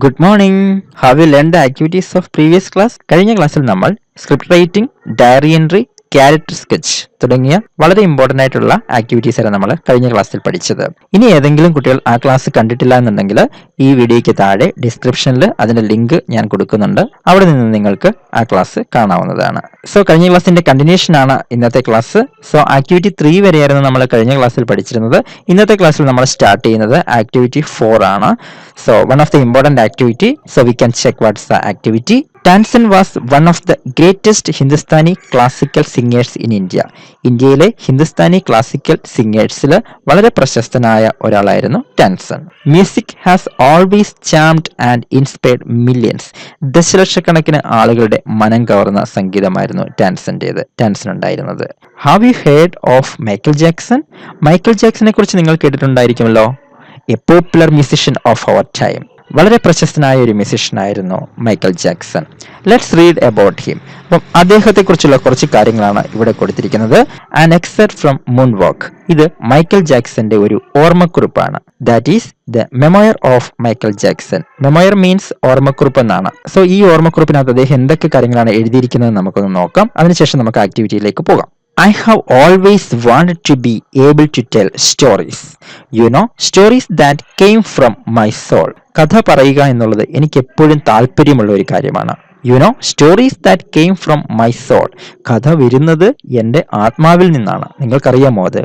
Good morning. Have you learned the activities of previous class? കഴിഞ്ഞ ക്ലാസ്സിൽ നമ്മൾ script writing, diary entry, character sketch തുടങ്ങിയ വളരെ important ആയിട്ടുള്ള ആക്ടിവിറ്റീസ് ആണ് നമ്മൾ കഴിഞ്ഞ ക്ലാസ്സിൽ പഠിച്ചത്. ഇനി ഏതെങ്കിലും കുട്ടികൾ ആ ക്ലാസ് കണ്ടിട്ടില്ല എന്നുണ്ടെങ്കിൽ ഈ വീഡിയോയ്ക്ക് താഴെ ഡിസ്ക്രിപ്ഷനിൽ അതിന്റെ ലിങ്ക് ഞാൻ കൊടുക്കുന്നുണ്ട്. അവിടെ നിന്ന് നിങ്ങൾക്ക് ആ ക്ലാസ് കാണാവുന്നതാണ്. സോ കഴിഞ്ഞ ക്ലാസ്സിന്റെ കണ്ടിന്യൂഷൻ ആണ് ഇന്നത്തെ ക്ലാസ്. സോ ആക്ടിവിറ്റി 3 വരെയായിരുന്നു നമ്മൾ കഴിഞ്ഞ ക്ലാസ്സിൽ പഠിച്ചിരുന്നത്. ഇന്നത്തെ ക്ലാസ്സിൽ നമ്മൾ സ്റ്റാർട്ട് ചെയ്യുന്നത് ആക്ടിവിറ്റി 4 ആണ്. So one of the important activity, so we can check what's the activity. Tansen was one of the greatest Hindustani classical singers in India. ഇന്ത്യയിലെ ഹിന്ദുസ്ഥാനി ക്ലാസിക്കൽ സിംഗേഴ്സിൽ വളരെ പ്രശസ്തനായ ഒരാളായിരുന്നു Tansen. Music has always charmed and inspired millions. ദശലക്ഷക്കണക്കിന് ആളുകളുടെ മനം കവർന്ന സംഗീതമായിരുന്നു ടാൻസൺ ഉണ്ടായിരുന്നത്. Have you heard of Michael Jackson? Michael ജാക്സനെ കുറിച്ച് നിങ്ങൾ കേട്ടിട്ടുണ്ടായിരിക്കുമല്ലോ. A popular musician of our time. വളരെ പ്രശസ്തനായ ഒരു മ്യൂസിഷ്യൻ ആയിരുന്നു Michael Jackson. Let's read about him. അപ്പം അദ്ദേഹത്തെക്കുറിച്ചുള്ള കുറച്ച് കാര്യങ്ങളാണ് ഇവിടെ കൊടുത്തിരിക്കുന്നത്. An excerpt from moonwalk. ഇത് മൈക്കിൾ ജാക്സന്റെ ഒരു ഓർമ്മക്കുറിപ്പാണ്. That is the memoir of Michael Jackson. Memoir means ഓർമ്മക്കുറിപ്പ് എന്നാണ്. സോ ഈ ഓർമ്മക്കുറിപ്പിനകത്ത് അദ്ദേഹം എന്തൊക്കെ കാര്യങ്ങളാണ് എഴുതിയിരിക്കുന്നത് നമുക്കൊന്ന് നോക്കാം. അതിനുശേഷം നമുക്ക് ആക്ടിവിറ്റിയിലേക്ക് പോകാം. I have always wanted to be able to tell stories. Stories that came from my soul. കഥ പറയുക എന്നുള്ളത് എനിക്ക് എപ്പോഴും താല്പര്യമുള്ള ഒരു കാര്യമാണ്. Stories that came from my soul. കഥ വരുന്നത് എൻ്റെ ആത്മാവിൽ നിന്നാണ്. നിങ്ങൾക്കറിയാമോ അത്?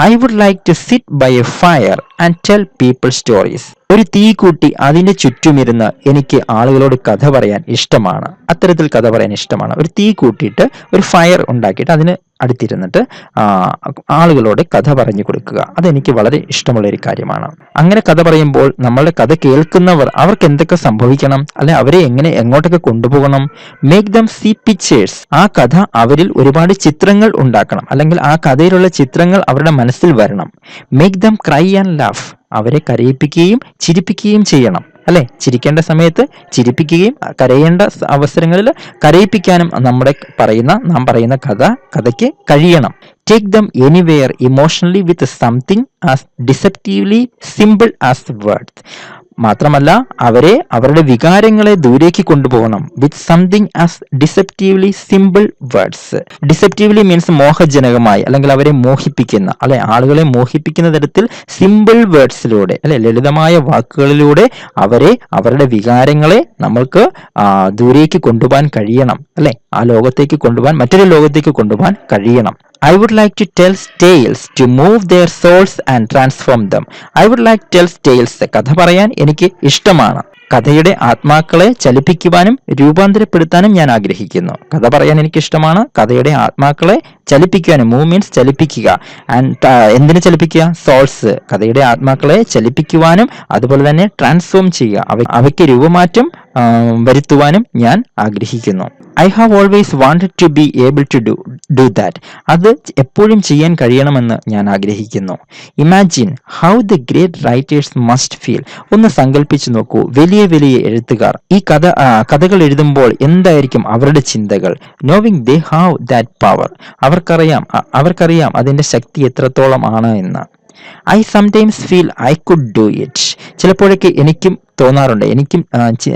I would like to sit by a fire and tell people stories. ഒരു തീ കൂട്ടി അതിൻ്റെ ചുറ്റുമിരുന്ന് എനിക്ക് ആളുകളോട് കഥ പറയാൻ ഇഷ്ടമാണ്. അത്തരത്തിൽ കഥ പറയാൻ ഇഷ്ടമാണ്. ഒരു തീ കൂട്ടിയിട്ട് ഒരു ഫയർ ഉണ്ടാക്കിയിട്ട് അതിന് അടുത്തിരുന്നിട്ട് ആളുകളോട് കഥ പറഞ്ഞു കൊടുക്കുക. അതെനിക്ക് വളരെ ഇഷ്ടമുള്ള ഒരു കാര്യമാണ്. അങ്ങനെ കഥ പറയുമ്പോൾ നമ്മളുടെ കഥ കേൾക്കുന്നവർ അവർക്ക് എന്തൊക്കെ സംഭവിക്കണം, അല്ലെ അവരെ എങ്ങോട്ടൊക്കെ കൊണ്ടുപോകണം? Make them see pictures. ആ കഥ അവരിൽ ഒരുപാട് ചിത്രങ്ങൾ ഉണ്ടാക്കണം, അല്ലെങ്കിൽ ആ കഥയിലുള്ള ചിത്രങ്ങൾ അവരുടെ മനസ്സിൽ വരണം. Make them cry and laugh. അവരെ കരയിപ്പിക്കുകയും ചിരിപ്പിക്കുകയും ചെയ്യണം, അല്ലെ? ചിരിക്കേണ്ട സമയത്ത് ചിരിപ്പിക്കുകയും കരയേണ്ട അവസരങ്ങളിൽ കരയിപ്പിക്കാനും നാം പറയുന്ന കഥയ്ക്ക് കഴിയണം. Take them anywhere emotionally with something as deceptively simple as words. മാത്രമല്ല അവരെ അവരുടെ വികാരങ്ങളെ ദൂരേക്ക് കൊണ്ടുപോകണം. With something as deceptively simple words. Deceptively means മോഹജനകമായി, അല്ലെങ്കിൽ അവരെ മോഹിപ്പിക്കുന്ന, അല്ലെ ആളുകളെ മോഹിപ്പിക്കുന്ന തരത്തിൽ സിമ്പിൾ വേർഡ്സിലൂടെ, അല്ലെ ലളിതമായ വാക്കുകളിലൂടെ അവരുടെ വികാരങ്ങളെ നമ്മൾക്ക് ദൂരേക്ക് കൊണ്ടുപോകാൻ കഴിയണം, അല്ലെ ആ ലോകത്തേക്ക് കൊണ്ടുപോകാൻ, മറ്റൊരു ലോകത്തേക്ക് കൊണ്ടുപോകാൻ കഴിയണം. I would like to tell tales to move their souls and transform them. I would like to tell tales. കഥ പറയാൻ എനിക്ക് ഇഷ്ടമാണ്. കഥയുടെ ആത്മാക്കളെ ചലിപ്പിക്കുവാനും രൂപാന്തരപ്പെടുത്താനും ഞാൻ ആഗ്രഹിക്കുന്നു. കഥ പറയാൻ എനിക്ക് ഇഷ്ടമാണ്. കഥയുടെ ആത്മാക്കളെ ചലിപ്പിക്കാനും, മൂവ് മീൻസ് ചലിപ്പിക്കുക, ആൻഡ് എന്തിനു ചലിപ്പിക്കുക? സോൾസ്. കഥയുടെ ആത്മാക്കളെ ചലിപ്പിക്കുവാനും അതുപോലെ തന്നെ ട്രാൻസ്ഫോം ചെയ്യുക, അവയ്ക്ക് രൂപമാറ്റം വരുത്തുവാനും ഞാൻ ആഗ്രഹിക്കുന്നു. I have always wanted to be able to do that. അത് എപ്പോഴും ചെയ്യാൻ കഴിയണമെന്ന് ഞാൻ ആഗ്രഹിക്കുന്നു. Imagine how the great writers must feel. ഒന്ന് സങ്കല്പിച്ചു നോക്കൂ, വലിയ എഴുത്തുകാർ ഈ കഥകൾ എഴുതുമ്പോൾ എന്തായിരിക്കും അവരുടെ ചിന്തകൾ? Knowing they have that power. അവർക്കറിയാം അതിന്റെ ശക്തി എത്രത്തോളം ആണ് എന്ന്. I sometimes feel I could do it. ചിലപ്പോഴൊക്കെ എനിക്കും തോന്നാറുണ്ട്,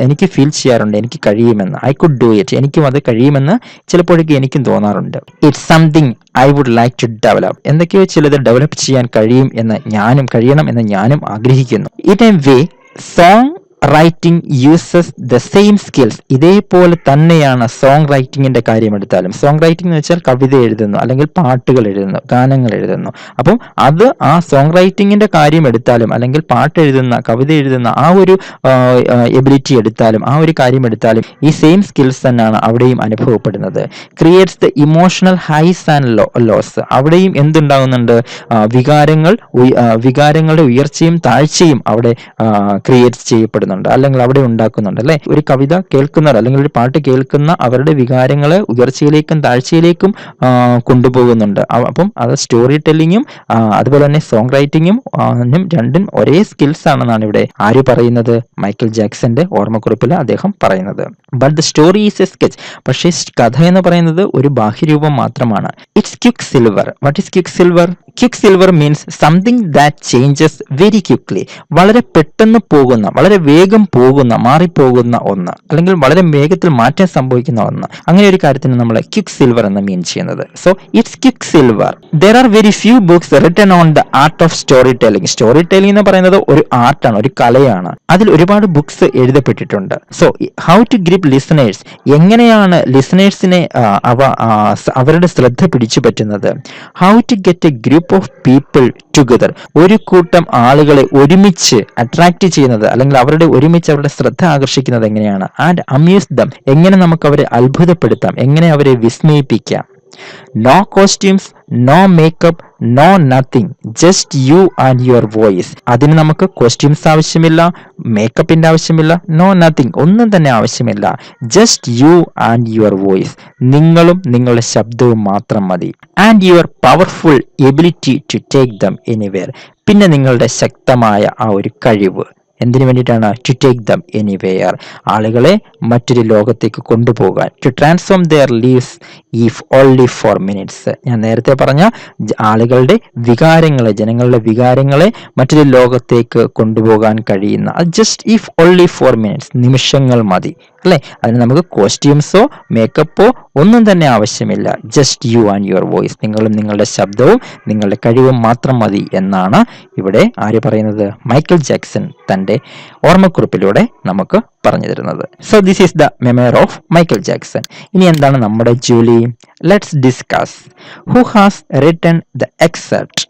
എനിക്ക് ഫീൽ ചെയ്യാറുണ്ട് എനിക്ക് കഴിയുമെന്ന്. I could do it. എനിക്കും അത് കഴിയുമെന്ന് ചിലപ്പോഴൊക്കെ എനിക്കും തോന്നാറുണ്ട്. It's something I would like to develop. എന്തൊക്കെയോ ചിലത് ഡെവലപ്പ് ചെയ്യാൻ കഴിയണം എന്ന് ഞാനും ആഗ്രഹിക്കുന്നു. In a way song writing uses the same skills. ഇതേപോലെ തന്നെയാണ് സോങ് റൈറ്റിങ്ങിന്റെ കാര്യം എടുത്താലും. സോങ് റൈറ്റിംഗ് എന്ന് വെച്ചാൽ കവിത എഴുതുന്നു, അല്ലെങ്കിൽ പാട്ടുകൾ എഴുതുന്നു, ഗാനങ്ങൾ എഴുതുന്നു. അപ്പം അത് ആ സോങ് റൈറ്റിങ്ങിന്റെ കാര്യം എടുത്താലും, അല്ലെങ്കിൽ പാട്ട് എഴുതുന്ന, കവിത എഴുതുന്ന ആ ഒരു എബിലിറ്റി എടുത്താലും, ആ ഒരു കാര്യം എടുത്താലും ഈ സെയിം സ്കിൽസ് തന്നെയാണ് അവിടെയും അനുഭവപ്പെടുന്നത്. Creates the emotional highs and lows. അവിടെയും എന്തുണ്ടാകുന്നുണ്ട്? വികാരങ്ങളുടെ ഉയർച്ചയും താഴ്ചയും അവിടെ ക്രിയേറ്റ് ചെയ്യപ്പെടുന്നു, അല്ലെങ്കിൽ അവിടെ ഉണ്ടാക്കുന്നുണ്ട്, അല്ലെ? ഒരു കവിത കേൾക്കുന്നവർ, അല്ലെങ്കിൽ ഒരു പാട്ട് കേൾക്കുന്ന അവരുടെ വികാരങ്ങളെ ഉയർച്ചയിലേക്കും താഴ്ചയിലേക്കും കൊണ്ടുപോകുന്നുണ്ട്. അപ്പം അത് സ്റ്റോറി ടെല്ലിങ്ങും അതുപോലെ തന്നെ സോങ് റൈറ്റിങ്ങും രണ്ടും ഒരേ സ്കിൽസ് ആണെന്നാണ് ഇവിടെ ആര് പറയുന്നത്? മൈക്കിൾ ജാക്സന്റെ ഓർമ്മക്കുറിപ്പിൽ അദ്ദേഹം പറയുന്നത്. But the story is A sketch. പക്ഷേ കഥ എന്ന് പറയുന്നത് ഒരു ബാഹ്യരൂപം മാത്രമാണ്. It's quick silver. What is quick silver? Quick silver means something that changes very quickly. വളരെ പെട്ടെന്ന് പോകുന്ന, വളരെ വേഗം പോകുന്ന മാറിപ്പോകുന്ന ഒന്ന്, അല്ലെങ്കിൽ വളരെ വേഗത്തിൽ മാറ്റം സംഭവിക്കുന്ന ഒന്ന്, അങ്ങനെ ഒരു കാര്യത്തിന് നമ്മൾ ക്വിക്ക് സിൽവർ എന്ന് മീൻ ചെയ്യുന്നത്. So it's quicksilver. There are very few books written on the art of storytelling. Storytelling എന്ന് പറയുന്നത് ഒരു ആർട്ടാണ്, ഒരു കലയാണ്. അതിൽ ഒരുപാട് ബുക്സ് എഴുതപ്പെട്ടിട്ടുണ്ട്. So how to grip listeners, എങ്ങനെയാണ് ലിസണേഴ്സിനെ അവരുടെ ശ്രദ്ധ പിടിച്ചു പറ്റുന്നത്. How to get a group of people together, ഒരു കൂട്ടം ആളുകളെ ഒരുമിച്ച് അട്രാക്ട് ചെയ്യുന്നത്, അല്ലെങ്കിൽ ഒരുമിച്ച് അവരുടെ ശ്രദ്ധ ആകർഷിക്കുന്നത് എങ്ങനെയാണ്. ആൻഡ് അമ്യൂസ് ദം, എങ്ങനെ നമുക്ക് അവരെ അത്ഭുതപ്പെടുത്താം, എങ്ങനെ അവരെ വിസ്മയിപ്പിക്കാം. No costumes, no makeup, no nothing, just you and your voice. അതിന് നമുക്ക് കോസ്റ്റ്യൂംസ് ആവശ്യമില്ല, മേക്കപ്പിന്റെ ആവശ്യമില്ല, നോ നത്തിങ്, ഒന്നും തന്നെ ആവശ്യമില്ല. Just you and your voice, നിങ്ങളും നിങ്ങളുടെ ശബ്ദവും മാത്രം മതി. And your powerful ability to take them anywhere, പിന്നെ നിങ്ങളുടെ ശക്തമായ ആ ഒരു കഴിവ്. എന്തിനു വേണ്ടിയിട്ടാണ്? ടു ടേക്ക് ദം എനിവെയർ, ആളുകളെ മറ്റൊരു ലോകത്തേക്ക് കൊണ്ടുപോകാൻ. To transform their lives if only for minutes. ഞാൻ നേരത്തെ പറഞ്ഞ ആളുകളുടെ വികാരങ്ങളെ, ജനങ്ങളുടെ വികാരങ്ങളെ മറ്റൊരു ലോകത്തേക്ക് കൊണ്ടുപോകാൻ കഴിയുന്ന, just if only for minutes, നിമിഷങ്ങൾ മതി അല്ലേ. അതിന് നമുക്ക് കോസ്റ്റ്യൂംസോ മേക്കപ്പോ ഒന്നും തന്നെ ആവശ്യമില്ല. Just you and your voice, നിങ്ങളും നിങ്ങളുടെ ശബ്ദവും നിങ്ങളുടെ കഴിവും മാത്രം മതി എന്നാണ് ഇവിടെ ആര് പറയുന്നത്? മൈക്കൽ ജാക്സൺ തൻ്റെ ഓർമ്മക്കുറിപ്പിലൂടെ നമുക്ക് പറഞ്ഞു തരുന്നത്. So this is the memoir of Michael Jackson. ഇനി എന്താണ് നമ്മുടെ ജോലി? Let's discuss who has written the excerpt.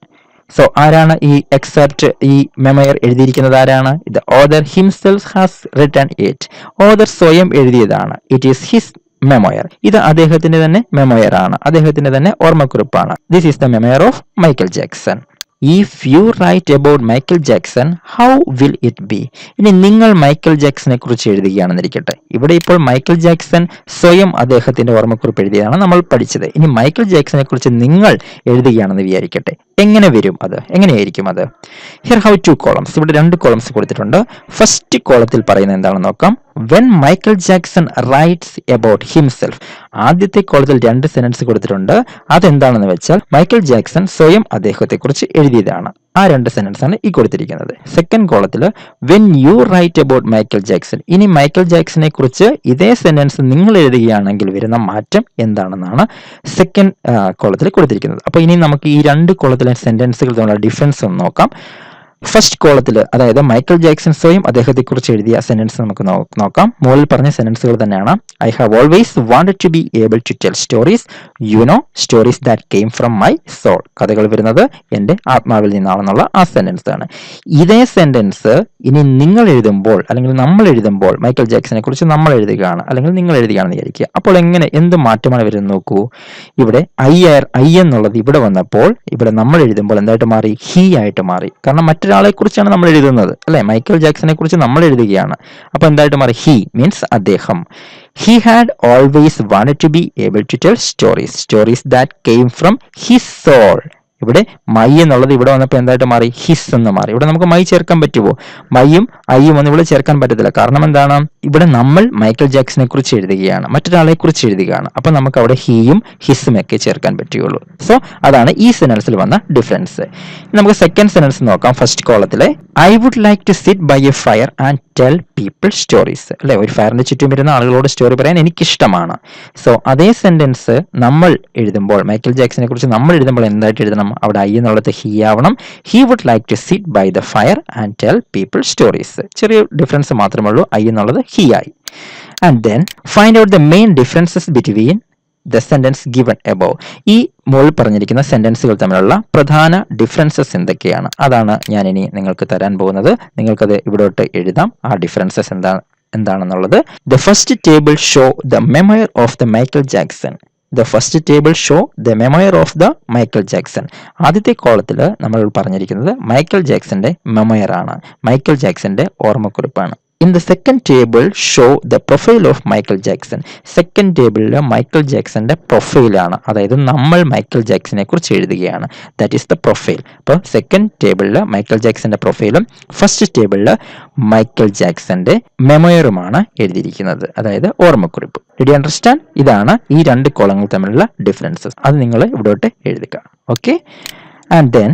So ആരാണ് ഈ എക്സെപ്റ്റ്, ഈ മെമ്മോയർ എഴുതിയിരിക്കുന്നത് ആരാണ്? The author himself has written it. Author സ്വയം എഴുതിയതാണ്. It is his memoir. ഇത് അദ്ദേഹത്തിന്റെ തന്നെ മെമ്മോയർ ആണ്, അദ്ദേഹത്തിന്റെ തന്നെ ഓർമ്മക്കുറിപ്പാണ്. This is the memoir of Michael Jackson. If you write about Michael Jackson how will it be. ഇനി നിങ്ങൾ മൈക്കൽ ജാക്സനെ കുറിച്ച് എഴുതുകയാണെന്നിരിക്കട്ടെ. ഇവിടെ ഇപ്പോൾ മൈക്കൽ ജാക്സൺ സ്വയം അദ്ദേഹത്തിന്റെ ഓർമ്മക്കുറിപ്പ് എഴുതിയതാണ് നമ്മൾ പഠിച്ചത്. ഇനി മൈക്കൽ ജാക്സനെ കുറിച്ച് നിങ്ങൾ എഴുതുകയാണെന്ന് വിചാരിക്കട്ടെ. എങ്ങനെ വരും അത്? എങ്ങനെയായിരിക്കും അത്? Here how two columns. ഇവിടെ 2 കോളംസ് കൊടുത്തിട്ടുണ്ട്. ഫസ്റ്റ് കോളത്തിൽ പറയുന്നത് എന്താണെന്ന് നോക്കാം. When Michael Jackson writes about himself. ആദ്യത്തെ കോളത്തിൽ 2 സെന്റൻസ് കൊടുത്തിട്ടുണ്ട്. അതെന്താണെന്ന് വെച്ചാൽ മൈക്കൽ ജാക്സൺ സ്വയം അദ്ദേഹത്തെക്കുറിച്ച് എഴുതിയതാണ്. ആ 2 സെന്റൻസ് ആണ് ഈ കൊടുത്തിരിക്കുന്നത്. സെക്കൻഡ് കോളത്തിൽ when you write about Michael Jackson. ഇനി മൈക്കൽ ജാക്സനെ കുറിച്ച് ഇതേ സെന്റൻസ് നിങ്ങൾ എഴുതുകയാണെങ്കിൽ വരുന്ന മാറ്റം എന്താണെന്നാണ് സെക്കൻഡ് കോളത്തിൽ കൊടുത്തിരിക്കുന്നത്. അപ്പൊ ഇനി നമുക്ക് ഈ 2 കോളത്തിലെ സെന്റൻസുകൾ തമ്മിലുള്ള ഡിഫറൻസ് ഒന്ന് നോക്കാം. ഫസ്റ്റ് കോളത്തിൽ, അതായത് മൈക്കൽ ജാക്സൺ സ്വയം അദ്ദേഹത്തെക്കുറിച്ച് എഴുതിയ സെന്റൻസ് നമുക്ക് നോക്കാം. മുകളിൽ പറഞ്ഞ സെന്റൻസുകൾ തന്നെയാണ്. I have always wanted to be able to tell stories, you know, stories that came from my soul. കഥകൾ വരുന്നത് എൻ്റെ ആത്മാവിൽ നിന്നാണെന്നുള്ള ആ സെന്റൻസ് ആണ്. ഇതേ സെന്റൻസ് ഇനി നിങ്ങൾ എഴുതുമ്പോൾ, അല്ലെങ്കിൽ നമ്മൾ എഴുതുമ്പോൾ, മൈക്കൽ ജാക്സനെ കുറിച്ച് നമ്മൾ എഴുതുകയാണ്, അല്ലെങ്കിൽ നിങ്ങൾ എഴുതുകയാണെന്ന് വിചാരിക്കുക. അപ്പോൾ എന്ത് മാറ്റമാണ് വരുന്നത് നോക്കൂ. ഇവിടെ ഐ എന്നുള്ളത് ഇവിടെ വന്നപ്പോൾ, ഇവിടെ നമ്മൾ എഴുതുമ്പോൾ എന്തായിട്ട് മാറി? ഹി ആയിട്ട് മാറി. കാരണം മറ്റൊരാളെ കുറിച്ചാണ് നമ്മൾ എഴുതുന്നത് അല്ലെ. മൈക്കൽ ജാക്സനെ കുറിച്ച് നമ്മൾ എഴുതുകയാണ്. അപ്പൊ എന്തായിട്ട് മാറി? ഹി മീൻസ് അദ്ദേഹം. He had always wanted to be able to tell stories that came from his soul. ഇവിടെ മൈ എന്നുള്ളത് ഇവിടെ വന്നപ്പോൾ എന്തായിട്ട് മാറി? ഹിസ് എന്ന് മാറി. ഇവിടെ നമുക്ക് മൈ ചേർക്കാൻ പറ്റുമോ? മൈയും ഐയും ഒന്നും ഇവിടെ ചേർക്കാൻ പറ്റത്തില്ല. കാരണം എന്താണ്? ഇവിടെ നമ്മൾ മൈക്കൽ ജാക്സനെ കുറിച്ച് എഴുതുകയാണ്, മറ്റൊരാളെ കുറിച്ച് എഴുതുകയാണ്. അപ്പൊ നമുക്ക് അവിടെ ഹീയും ഹിസും ഒക്കെ ചേർക്കാൻ പറ്റുകയുള്ളൂ. സോ അതാണ് ഈ സെന്റൻസിൽ വന്ന ഡിഫറൻസ്. നമുക്ക് സെക്കൻഡ് സെന്റൻസ് നോക്കാം. ഫസ്റ്റ് കോളത്തിലെ I would like to sit by a fire and tell people stories. അല്ലെ, ഒരു ഫയറിന്റെ ചുറ്റും വരുന്ന ആളുകളോട് സ്റ്റോറി പറയാൻ എനിക്കിഷ്ടമാണ്. സോ അതേ സെന്റൻസ് നമ്മൾ എഴുതുമ്പോൾ, മൈക്കൽ ജാക്സനെ കുറിച്ച് നമ്മൾ എഴുതുമ്പോൾ എന്തായിട്ട് എഴുതണം? അവിടെ ഐ എന്നുള്ളത് ഹി ആവണം. He would like to sit by the fire and tell people stories. ചെറിയ ഡിഫറൻസ് മാത്രമേ ഉള്ളൂ. ഐ എന്നുള്ളത് ഹി ആയി. And then find out the main differences between the sentence given above. ഈ മുകളിൽ പറഞ്ഞിരിക്കുന്ന സെന്റൻസുകൾ തമ്മിലുള്ള പ്രധാന ഡിഫറൻസസ് എന്തൊക്കെയാണ്? അതാണ് ഞാൻ ഇനി നിങ്ങൾക്ക് തരാൻ പോകുന്നത്. നിങ്ങൾക്കത് ഇവിടോട്ട് എഴുതാം, ആ ഡിഫറൻസസ് എന്താണെന്നുള്ളത്. The first table show the memoir of the Michael Jackson. The first table show the memoir of the Michael Jackson. ആദ്യത്തെ കോളത്തിൽ നമ്മൾ പറഞ്ഞിരിക്കുന്നത് മൈക്കൽ ജാക്സന്റെ മെമ്മോയർ ആണ്, മൈക്കൽ ജാക്സന്റെ ഓർമ്മക്കുറിപ്പാണ്. In the second table show the profile of Michael Jackson. Second ടേബിളിൽ Michael ജാക്സന്റെ പ്രൊഫൈലാണ്, അതായത് നമ്മൾ മൈക്കൽ ജാക്സനെ കുറിച്ച് എഴുതുകയാണ്. That is the profile. അപ്പോൾ സെക്കൻഡ് ടേബിളിൽ മൈക്കൽ ജാക്സന്റെ പ്രൊഫൈലും ഫസ്റ്റ് ടേബിളിൽ മൈക്കൽ ജാക്സന്റെ മെമ്മോയറുമാണ് എഴുതിയിരിക്കുന്നത്, അതായത് ഓർമ്മക്കുറിപ്പ്. D understand? ഇതാണ് ഈ 2 കോളങ്ങൾ തമ്മിലുള്ള ഡിഫറൻസസ്. അത് നിങ്ങൾ ഇവിടോട്ട് എഴുതുക. ഓക്കെ, ആൻഡ് ദെൻ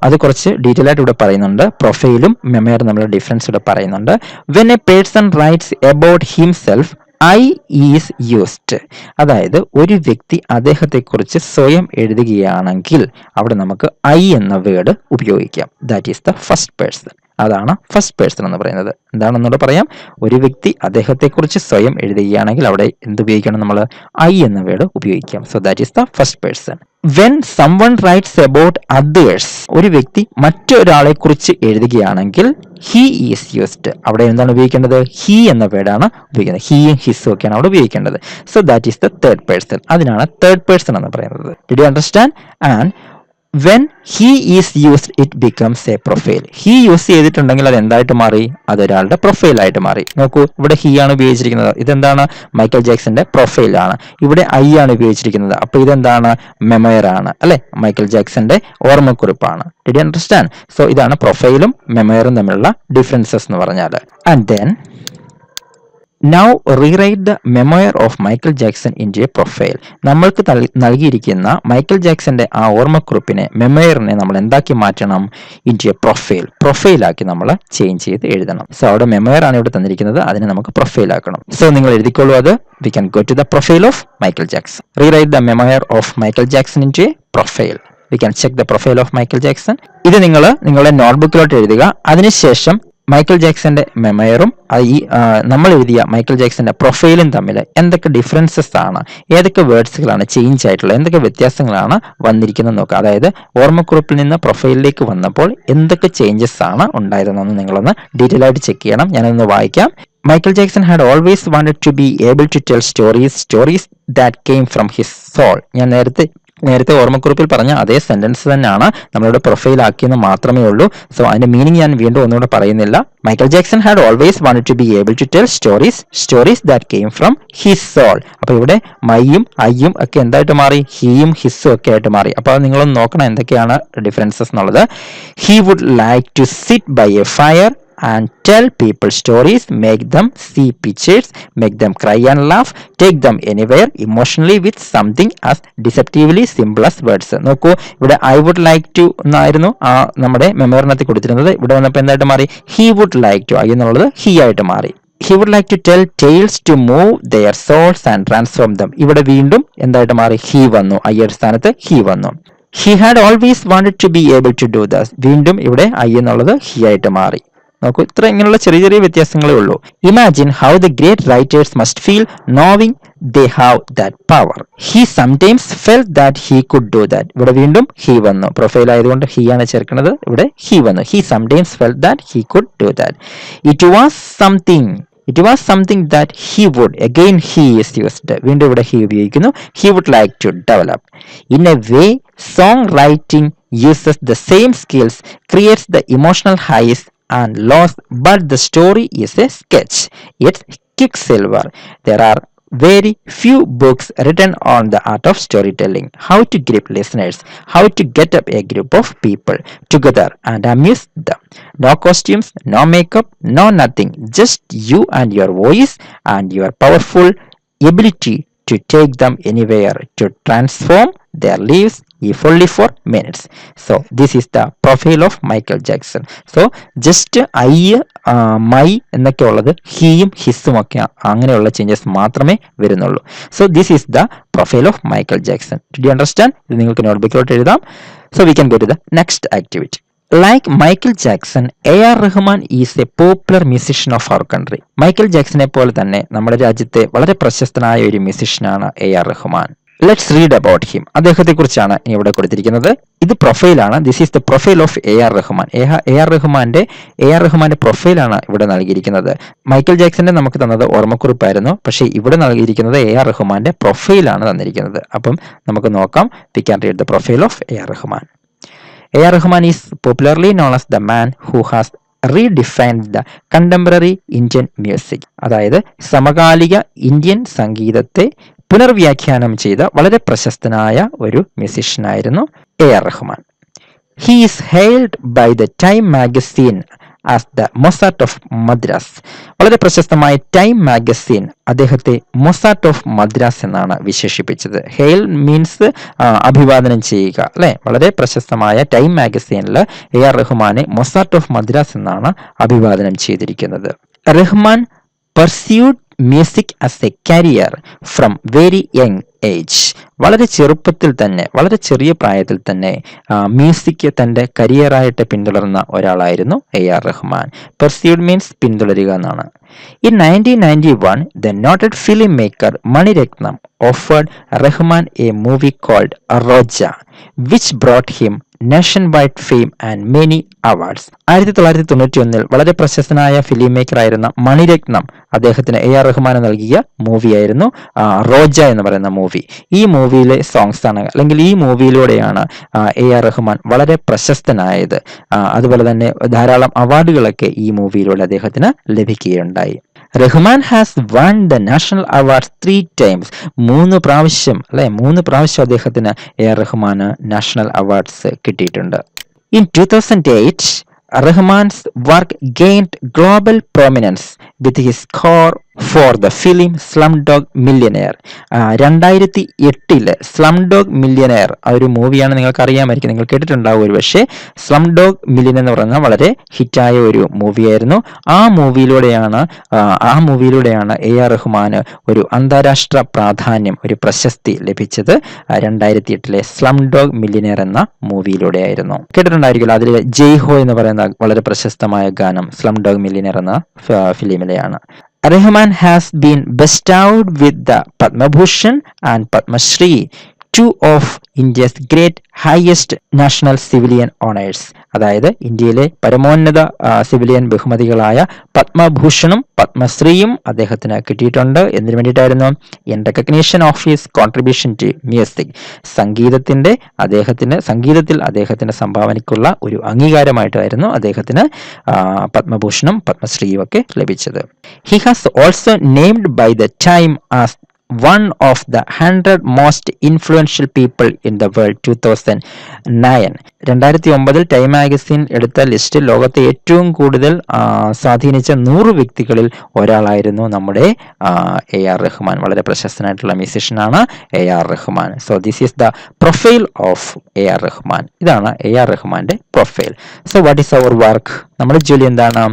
അത് കുറച്ച് ഡീറ്റെയിൽ ആയിട്ട് ഇവിടെ പറയുന്നുണ്ട്. പ്രൊഫൈലും മെമ്മോയറും തമ്മിലുള്ള ഡിഫറൻസ് ഇവിടെ പറയുന്നുണ്ട്. When A person rights about himself I is used. അതായത് ഒരു വ്യക്തി അദ്ദേഹത്തെക്കുറിച്ച് സ്വയം എഴുതുകയാണെങ്കിൽ അവിടെ നമുക്ക് ഐ എന്ന വേർഡ് ഉപയോഗിക്കാം. That is the first person. അതാണ് ഫസ്റ്റ് പേഴ്സൺ എന്ന് പറയുന്നത്. എന്താണെന്നൂടെ പറയാം. ഒരു വ്യക്തി അദ്ദേഹത്തെക്കുറിച്ച് സ്വയം എഴുതുകയാണെങ്കിൽ അവിടെ എന്തുപയോഗിക്കണം? നമ്മൾ ഐ എന്ന വേർഡ് ഉപയോഗിക്കാം. So that is the first person. When someone rights about others, ഒരു വ്യക്തി മറ്റൊരാളെ കുറിച്ച് എഴുതുകയാണെങ്കിൽ ഹി ഈസ് യൂസ്ഡ്. അവിടെ എന്താണ് ഉപയോഗിക്കേണ്ടത്? ഹി എന്ന വേർഡാണ് ഉപയോഗിക്കുന്നത്. ഹിയും ഹിസും ഒക്കെയാണ് അവിടെ ഉപയോഗിക്കേണ്ടത്. So that is the third person. അതിനാണ് തേർഡ് പേഴ്സൺ എന്ന് പറയുന്നത്. Did you understand? And when he is used it becomes A profile. He use ചെയ്തിട്ടുണ്ടെങ്കിൽ അത് എന്തായിട്ട് മാറി? അതൊരാളുടെ പ്രൊഫൈലായിട്ട് മാറി. നോക്കൂ, ഇവിടെ ഹി ആണ് ഉപയോഗിച്ചിരിക്കുന്നത്. ഇതെന്താണ്? മൈക്കൽ ജാക്സന്റെ പ്രൊഫൈലാണ്. ഇവിടെ ഐ ആണ് ഉപയോഗിച്ചിരിക്കുന്നത്. അപ്പൊ ഇതെന്താണ്? മെമ്മോയർ ആണ് അല്ലെ? മൈക്കൽ ജാക്സന്റെ ഓർമ്മക്കുറിപ്പാണ്. Did you understand? സോ ഇതാണ് പ്രൊഫൈലും മെമ്മോയറും തമ്മിലുള്ള ഡിഫറൻസസ് എന്ന് പറഞ്ഞാൽ. And then now rewrite the memoir of Michael Jackson in a profile. നമ്മൾക്ക് നൽകിയിരിക്കുന്ന മൈക്കൽ ജാക്സന്റെ ആ ഓർമ്മക്കുറിപ്പിനെ, മെമ്മോയറിനെ നമ്മൾ എന്താക്കി മാറ്റണം? In a profile. പ്രൊഫൈലാക്കി നമ്മൾ ചേഞ്ച് ചെയ്ത് എഴുതണം. സോ അവിടെ മെമ്മോയർ ആണ് ഇവിടെ തന്നിരിക്കുന്നത്, അതിനെ നമുക്ക് പ്രൊഫൈലാക്കണം. സോ നിങ്ങൾ എഴുതിക്കോളൂ അത്. We can go to the profile of Michael Jackson. Rewrite the memoir of Michael Jackson in a profile. We can check the profile of Michael Jackson. ഇത് നിങ്ങൾ നിങ്ങളുടെ നോട്ട്ബുക്കിലോട്ട് എഴുതുക. അതിനുശേഷം മൈക്കൽ ജാക്സന്റെ മെമ്മോയറും നമ്മൾ എഴുതിയ മൈക്കൽ ജാക്സന്റെ പ്രൊഫൈലും തമ്മിൽ എന്തൊക്കെ ഡിഫറൻസസ് ആണ്, ഏതൊക്കെ വേർഡ്സുകളാണ് ചേഞ്ച് ആയിട്ടുള്ളത്, എന്തൊക്കെ വ്യത്യാസങ്ങളാണ് വന്നിരിക്കുന്നത് നോക്കുക. അതായത് ഓർമ്മക്കുറിപ്പിൽ നിന്ന് പ്രൊഫൈലിലേക്ക് വന്നപ്പോൾ എന്തൊക്കെ ചേഞ്ചസ് ആണ് ഉണ്ടായതെന്നൊന്ന് നിങ്ങളൊന്ന് ഡീറ്റെയിൽ ആയിട്ട് ചെക്ക് ചെയ്യണം. ഞാനൊന്ന് വായിക്കാം. Michael Jackson had always wanted to be able to tell stories that came from his soul. ഞാൻ നേരത്തെ ഓർമ്മക്കുറിപ്പിൽ പറഞ്ഞ അതേ സെന്റൻസ് തന്നെയാണ് നമ്മളിവിടെ പ്രൊഫൈൽ ആക്കിയെന്ന് മാത്രമേ ഉള്ളൂ. സോ അതിന്റെ മീനിങ് ഞാൻ വീണ്ടും ഒന്നുകൂടെ പറയുന്നില്ല. Michael Jackson had always wanted to be able to tell stories that came from his soul. അപ്പൊ ഇവിടെ മൈയും ഐയും ഒക്കെ എന്തായിട്ട് മാറി? ഹീയും ഹിസ്സും ഒക്കെ ആയിട്ട് മാറി. അപ്പൊ നിങ്ങളൊന്ന് നോക്കണം എന്തൊക്കെയാണ് ഡിഫറൻസസ് എന്നുള്ളത്. He would like to sit by a fire and tell people stories, make them see pictures, make them cry and laugh, take them anywhere emotionally with something as deceptively simple as words. നോക്കൂ, ഇവിടെ I would like to എന്നായിരുന്നു നമ്മുടെ മെമ്മോറിനകത്ത് കൊടുത്തിരുന്നത്. ഇവിടെ വന്നപ്പോൾ എന്തായിട്ട് മാറി? He would like to. I എന്നുള്ളത് ഹി ആയിട്ട് മാറി. He would like to tell tales to move their souls and transform them. ഇവിടെ വീണ്ടും എന്തായിട്ട് മാറി? ഹി വന്നു. ഐയുടെ സ്ഥാനത്ത് ഹി വന്നു. He had always wanted to be able to do this. വീണ്ടും ഇവിടെ ഐ എന്നുള്ളത് ഹി ആയിട്ട് മാറി. നോക്കൂ, ഇങ്ങനെയുള്ള ചെറിയ വ്യത്യാസങ്ങളേ ഉള്ളൂ. Imagine how the great writers must feel knowing they have that power. He sometimes felt that he could do that. ഇവിടെ വീണ്ടും he വന്നു. പ്രൊഫൈൽ ആയതുകൊണ്ട് he ആണ് ചേർക്കുന്നത്. ഇവിടെ he വന്നു. He sometimes felt that he could do that. It was something that he would. Again he is used. വീണ്ടും ഇവിടെ he ഉപയോഗിക്കുന്നു. He would like to develop. In a way, songwriting uses the same skills, creates the emotional highs and lows, but the story is a sketch. It's Quicksilver. There are very few books written on the art of storytelling, how to grip listeners, how to get up a group of people together and amuse them. No costumes, no makeup, no nothing, just you and your voice and your powerful ability to take them anywhere, to transform their lives if only for minutes. So this is the profile of Michael Jackson. So just I, my എന്നൊക്കെ ഉള്ളത് ഹീയും ഹിസ്സും ഒക്കെ അങ്ങനെയുള്ള changes മാത്രമേ വരുന്നുള്ളൂ. So this is the profile of Michael Jackson. Did you understand? ഇത് നിങ്ങൾക്ക് നോട്ട്ബുക്കിലോട്ട് എഴുതാം. So we can go to the next activity. Like Michael Jackson, A.R. Rahman is a popular musician of our country. Michael ജാക്സനെ പോലെ തന്നെ നമ്മുടെ രാജ്യത്തെ വളരെ പ്രശസ്തനായ ഒരു മ്യൂസിഷ്യനാണ് A.R. Rahman. Let's read about him. അദ്ദേഹത്തെ കുറിച്ചാണ് ഇവിടെ കൊടുത്തിരിക്കുന്നത്. ഇത് പ്രൊഫൈലാണ്. This is the profile of A.R. Rahman. A.R. റഹ്മാന്റെ പ്രൊഫൈലാണ് ഇവിടെ നൽകിയിരിക്കുന്നത്. മൈക്കൽ ജാക്സന്റെ നമുക്ക് തന്നത് ഓർമ്മക്കുറിപ്പായിരുന്നു. പക്ഷേ ഇവിടെ നൽകിയിരിക്കുന്നത് A.R. റഹ്മാന്റെ പ്രൊഫൈലാണ് തന്നിരിക്കുന്നത്. അപ്പം നമുക്ക് നോക്കാം. V can read the profile of A.R. Rahman. A.R. Rahman is popularly known as the man who has redefined the contemporary Indian music. അതായത് സമകാലിക ഇന്ത്യൻ സംഗീതത്തെ പുനർവ്യാഖ്യാനം ചെയ്ത വളരെ പ്രശസ്തനായ ഒരു മ്യൂസിഷ്യനായിരുന്നു A.R. Rahman. He is hailed by the Time magazine as the Mozart of Madras. വളരെ പ്രശസ്തമായ time magazine അദ്ദേഹത്തെ മൊസാർട്ട് ഓഫ് മദ്രാസ് എന്നാണ് വിശേഷിപ്പിച്ചത്. ഹെയിൽ മീൻസ് അഭിവാദനം ചെയ്യുക അല്ലെ. വളരെ പ്രശസ്തമായ ടൈം മാഗസീനിൽ എ ആർ റഹ്മാനെ മൊസാർട്ട് ഓഫ് മദ്രാസ് എന്നാണ് അഭിവാദനം ചെയ്തിരിക്കുന്നത്. Rahman pursued music as a career from very young age. വളരെ ചെറുപ്പത്തിൽ തന്നെ, വളരെ ചെറിയ പ്രായത്തിൽ തന്നെ മ്യൂസിക് തൻ്റെ കരിയറായിട്ട് പിന്തുടർന്ന ഒരാളായിരുന്നു A R Rahman. Pursued means പിന്തുടരുക എന്നാണ്. In 1991, the noted filmmaker Mani Ratnam offered Rahman a movie called Roja, which brought him nationwide fame and many awards. 1991 വളരെ പ്രശസ്തനായ ഫിലിം മേക്കർ ആയിരുന്ന മണിരത്നം അദ്ദേഹത്തിന് എ ആർ റഹ്മാന് നൽകിയ മൂവിയായിരുന്നു റോജ എന്ന് പറയുന്ന മൂവി. ഈ മൂവിയിലെ സോങ്സ് ആണ്, അല്ലെങ്കിൽ ഈ മൂവിയിലൂടെയാണ് എ ആർ റഹ്മാൻ വളരെ പ്രശസ്തനായത്. അതുപോലെ തന്നെ ധാരാളം അവാർഡുകളൊക്കെ ഈ മൂവിയിലൂടെ അദ്ദേഹത്തിന് ലഭിക്കുകയുണ്ടായി. Rahman has won the national awards 3 times. 3 പ്രാവശ്യം അല്ലെ, 3 പ്രാവശ്യം അദ്ദേഹത്തിന് എ ആർ റഹ്മാന് നാഷണൽ അവാർഡ്സ് കിട്ടിയിട്ടുണ്ട്. In 2008, Rahman's work gained global prominence with his score for the film Slumdog Millionaire. 2008 Slumdog millionaire ആ ഒരു മൂവിയാണ്, നിങ്ങൾക്ക് അറിയാമായിരിക്കും, നിങ്ങൾ കേട്ടിട്ടുണ്ടാവും ഒരു പക്ഷേ. സ്ലംഡോഗ് മില്യൻ എന്ന് പറയുന്ന വളരെ ഹിറ്റായ ഒരു മൂവിയായിരുന്നു. ആ മൂവിയിലൂടെയാണ് എ ആർ റഹ്മാന് ഒരു അന്താരാഷ്ട്ര പ്രാധാന്യം, ഒരു പ്രശസ്തി ലഭിച്ചത്. 2008 സ്ലംഡോഗ് മില്യനെയർ എന്ന മൂവിയിലൂടെയായിരുന്നു. കേട്ടിട്ടുണ്ടായിരിക്കുമല്ലോ, അതിൽ ജയ് ഹോ എന്ന് പറയുന്ന വളരെ പ്രശസ്തമായ ഗാനം സ്ലംഡോഗ് മില്യനെയർ എന്ന ഫിലിമിലെയാണ്. Rahman has been bestowed with the Padma Bhushan and Padma Shri, 2 of India's great highest national civilian honors. അതായത് ഇന്ത്യയിലെ പരമോന്നത സിവിലിയൻ ബഹുമതികളായ പത്മഭൂഷണും പത്മശ്രീയും അദ്ദേഹത്തിന് കിട്ടിയിട്ടുണ്ട്. എന്തിനു വേണ്ടിയിട്ടായിരുന്നു? In recognition of his contribution to music. സംഗീതത്തിൽ അദ്ദേഹത്തിന്റെ സംഭാവനയ്ക്കുള്ള ഒരു അംഗീകാരമായിട്ടായിരുന്നു അദ്ദേഹത്തിന് പത്മഭൂഷണും പത്മശ്രീയും ഒക്കെ ലഭിച്ചത്. He has also named by the Time as one of the 100 most influential people in the world 2009. 2009 time magazine എടുത്ത ലിസ്റ്റിൽ ലോകത്തെ ഏറ്റവും കൂടുതൽ സ്വാധീനിച്ച 100 വ്യക്തികളിൽ ഒരാളായിരുന്നു നമ്മുടെ എ ആർ റഹ്മാൻ. വളരെ പ്രശസ്തനായിട്ടുള്ള മ്യൂസിഷ്യനാണ് A R Rahman. So this is the profile of A R Rahman. ഇതാണ് എ ആർ റഹ്മാന്റെ profile. So what is our work? നമ്മുടെ ജോലി എന്താണ്?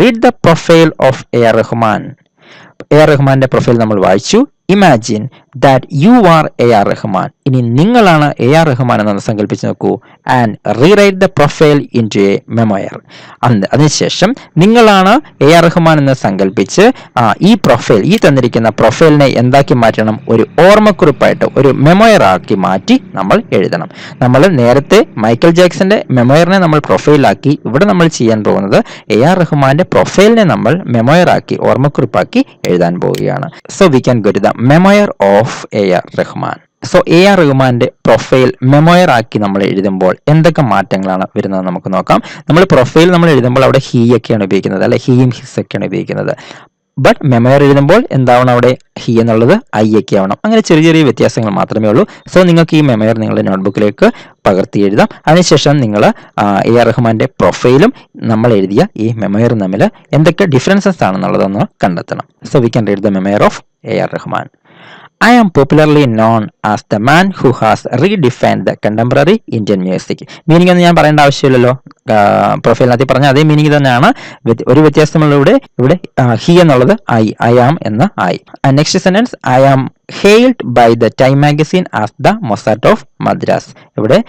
Read the profile of A R Rahman. A R റഹ്മാന്റെ പ്രൊഫൈൽ നമ്മൾ വായിച്ചു. Imagine that you are A R Rahman. ഇനി നിങ്ങളാണ് എ ആർ റഹ്മാൻ എന്ന് സങ്കല്പിച്ച് നോക്കൂ. And rewrite the profile into a memoir. അതിനുശേഷം നിങ്ങളാണ് എ ആർ റഹ്മാൻ എന്ന് സങ്കല്പിച്ച് ഈ തന്നിരിക്കുന്ന പ്രൊഫൈലിനെ എന്താക്കി മാറ്റണം? ഒരു ഓർമ്മക്കുറിപ്പായിട്ട്, ഒരു മെമോയർ ആക്കി മാറ്റി നമ്മൾ എഴുതണം. നമ്മൾ നേരത്തെ മൈക്കൽ ജാക്സന്റെ മെമോയറിനെ നമ്മൾ പ്രൊഫൈലാക്കി. ഇവിടെ നമ്മൾ ചെയ്യാൻ പോകുന്നത് എ ആർ റഹ്മാന്റെ പ്രൊഫൈലിനെ നമ്മൾ മെമോയർ ആക്കി, ഓർമ്മക്കുറിപ്പാക്കി എഴുതാൻ പോവുകയാണ്. So we can go to the memoir of A R Rahman. So A R റഹ്മാന്റെ പ്രൊഫൈൽ മെമോയർ ആക്കി നമ്മൾ എഴുതുമ്പോൾ എന്തൊക്കെ മാറ്റങ്ങളാണ് വരുന്നത് നമുക്ക് നോക്കാം. നമ്മൾ പ്രൊഫൈൽ നമ്മൾ എഴുതുമ്പോൾ അവിടെ ഹീ ഒക്കെയാണ് ഉപയോഗിക്കുന്നത്, അല്ലെ, ഹീയും ഹിസ് ഒക്കെയാണ് ഉപയോഗിക്കുന്നത്. ബട്ട് മെമോയർ എഴുതുമ്പോൾ എന്താവണം? അവിടെ ഹി എന്നുള്ളത് ഐ ഒക്കെ ആവണം. അങ്ങനെ ചെറിയ ചെറിയ വ്യത്യാസങ്ങൾ മാത്രമേ ഉള്ളൂ. സോ നിങ്ങൾക്ക് ഈ മെമോയർ നിങ്ങളുടെ നോട്ട്ബുക്കിലേക്ക് പകർത്തി എഴുതാം. അതിനുശേഷം നിങ്ങൾ എ ആർ റഹ്മാന്റെ പ്രൊഫൈലും നമ്മൾ എഴുതിയ ഈ മെമോയറും തമ്മിൽ എന്തൊക്കെ ഡിഫറൻസസ് ആണെന്നുള്ളതൊന്ന് കണ്ടെത്തണം. So we can read the memoir of A R Rahman. I am popularly known as the man who has redefined the contemporary Indian music. Meaning ഒന്നും ഞാൻ പറയേണ്ട ആവശ്യമില്ലല്ലോ, പ്രൊഫൈലിനകത്ത് പറഞ്ഞ അതേ മീനിങ് തന്നെയാണ്. ഒരു വ്യത്യാസമുള്ള ഇവിടെ ഹി എന്നുള്ളത് ഐ ആം എന്ന I. Next sentence, I am hailed by the Time magazine as the Mozart of Madras. ഇവിടെ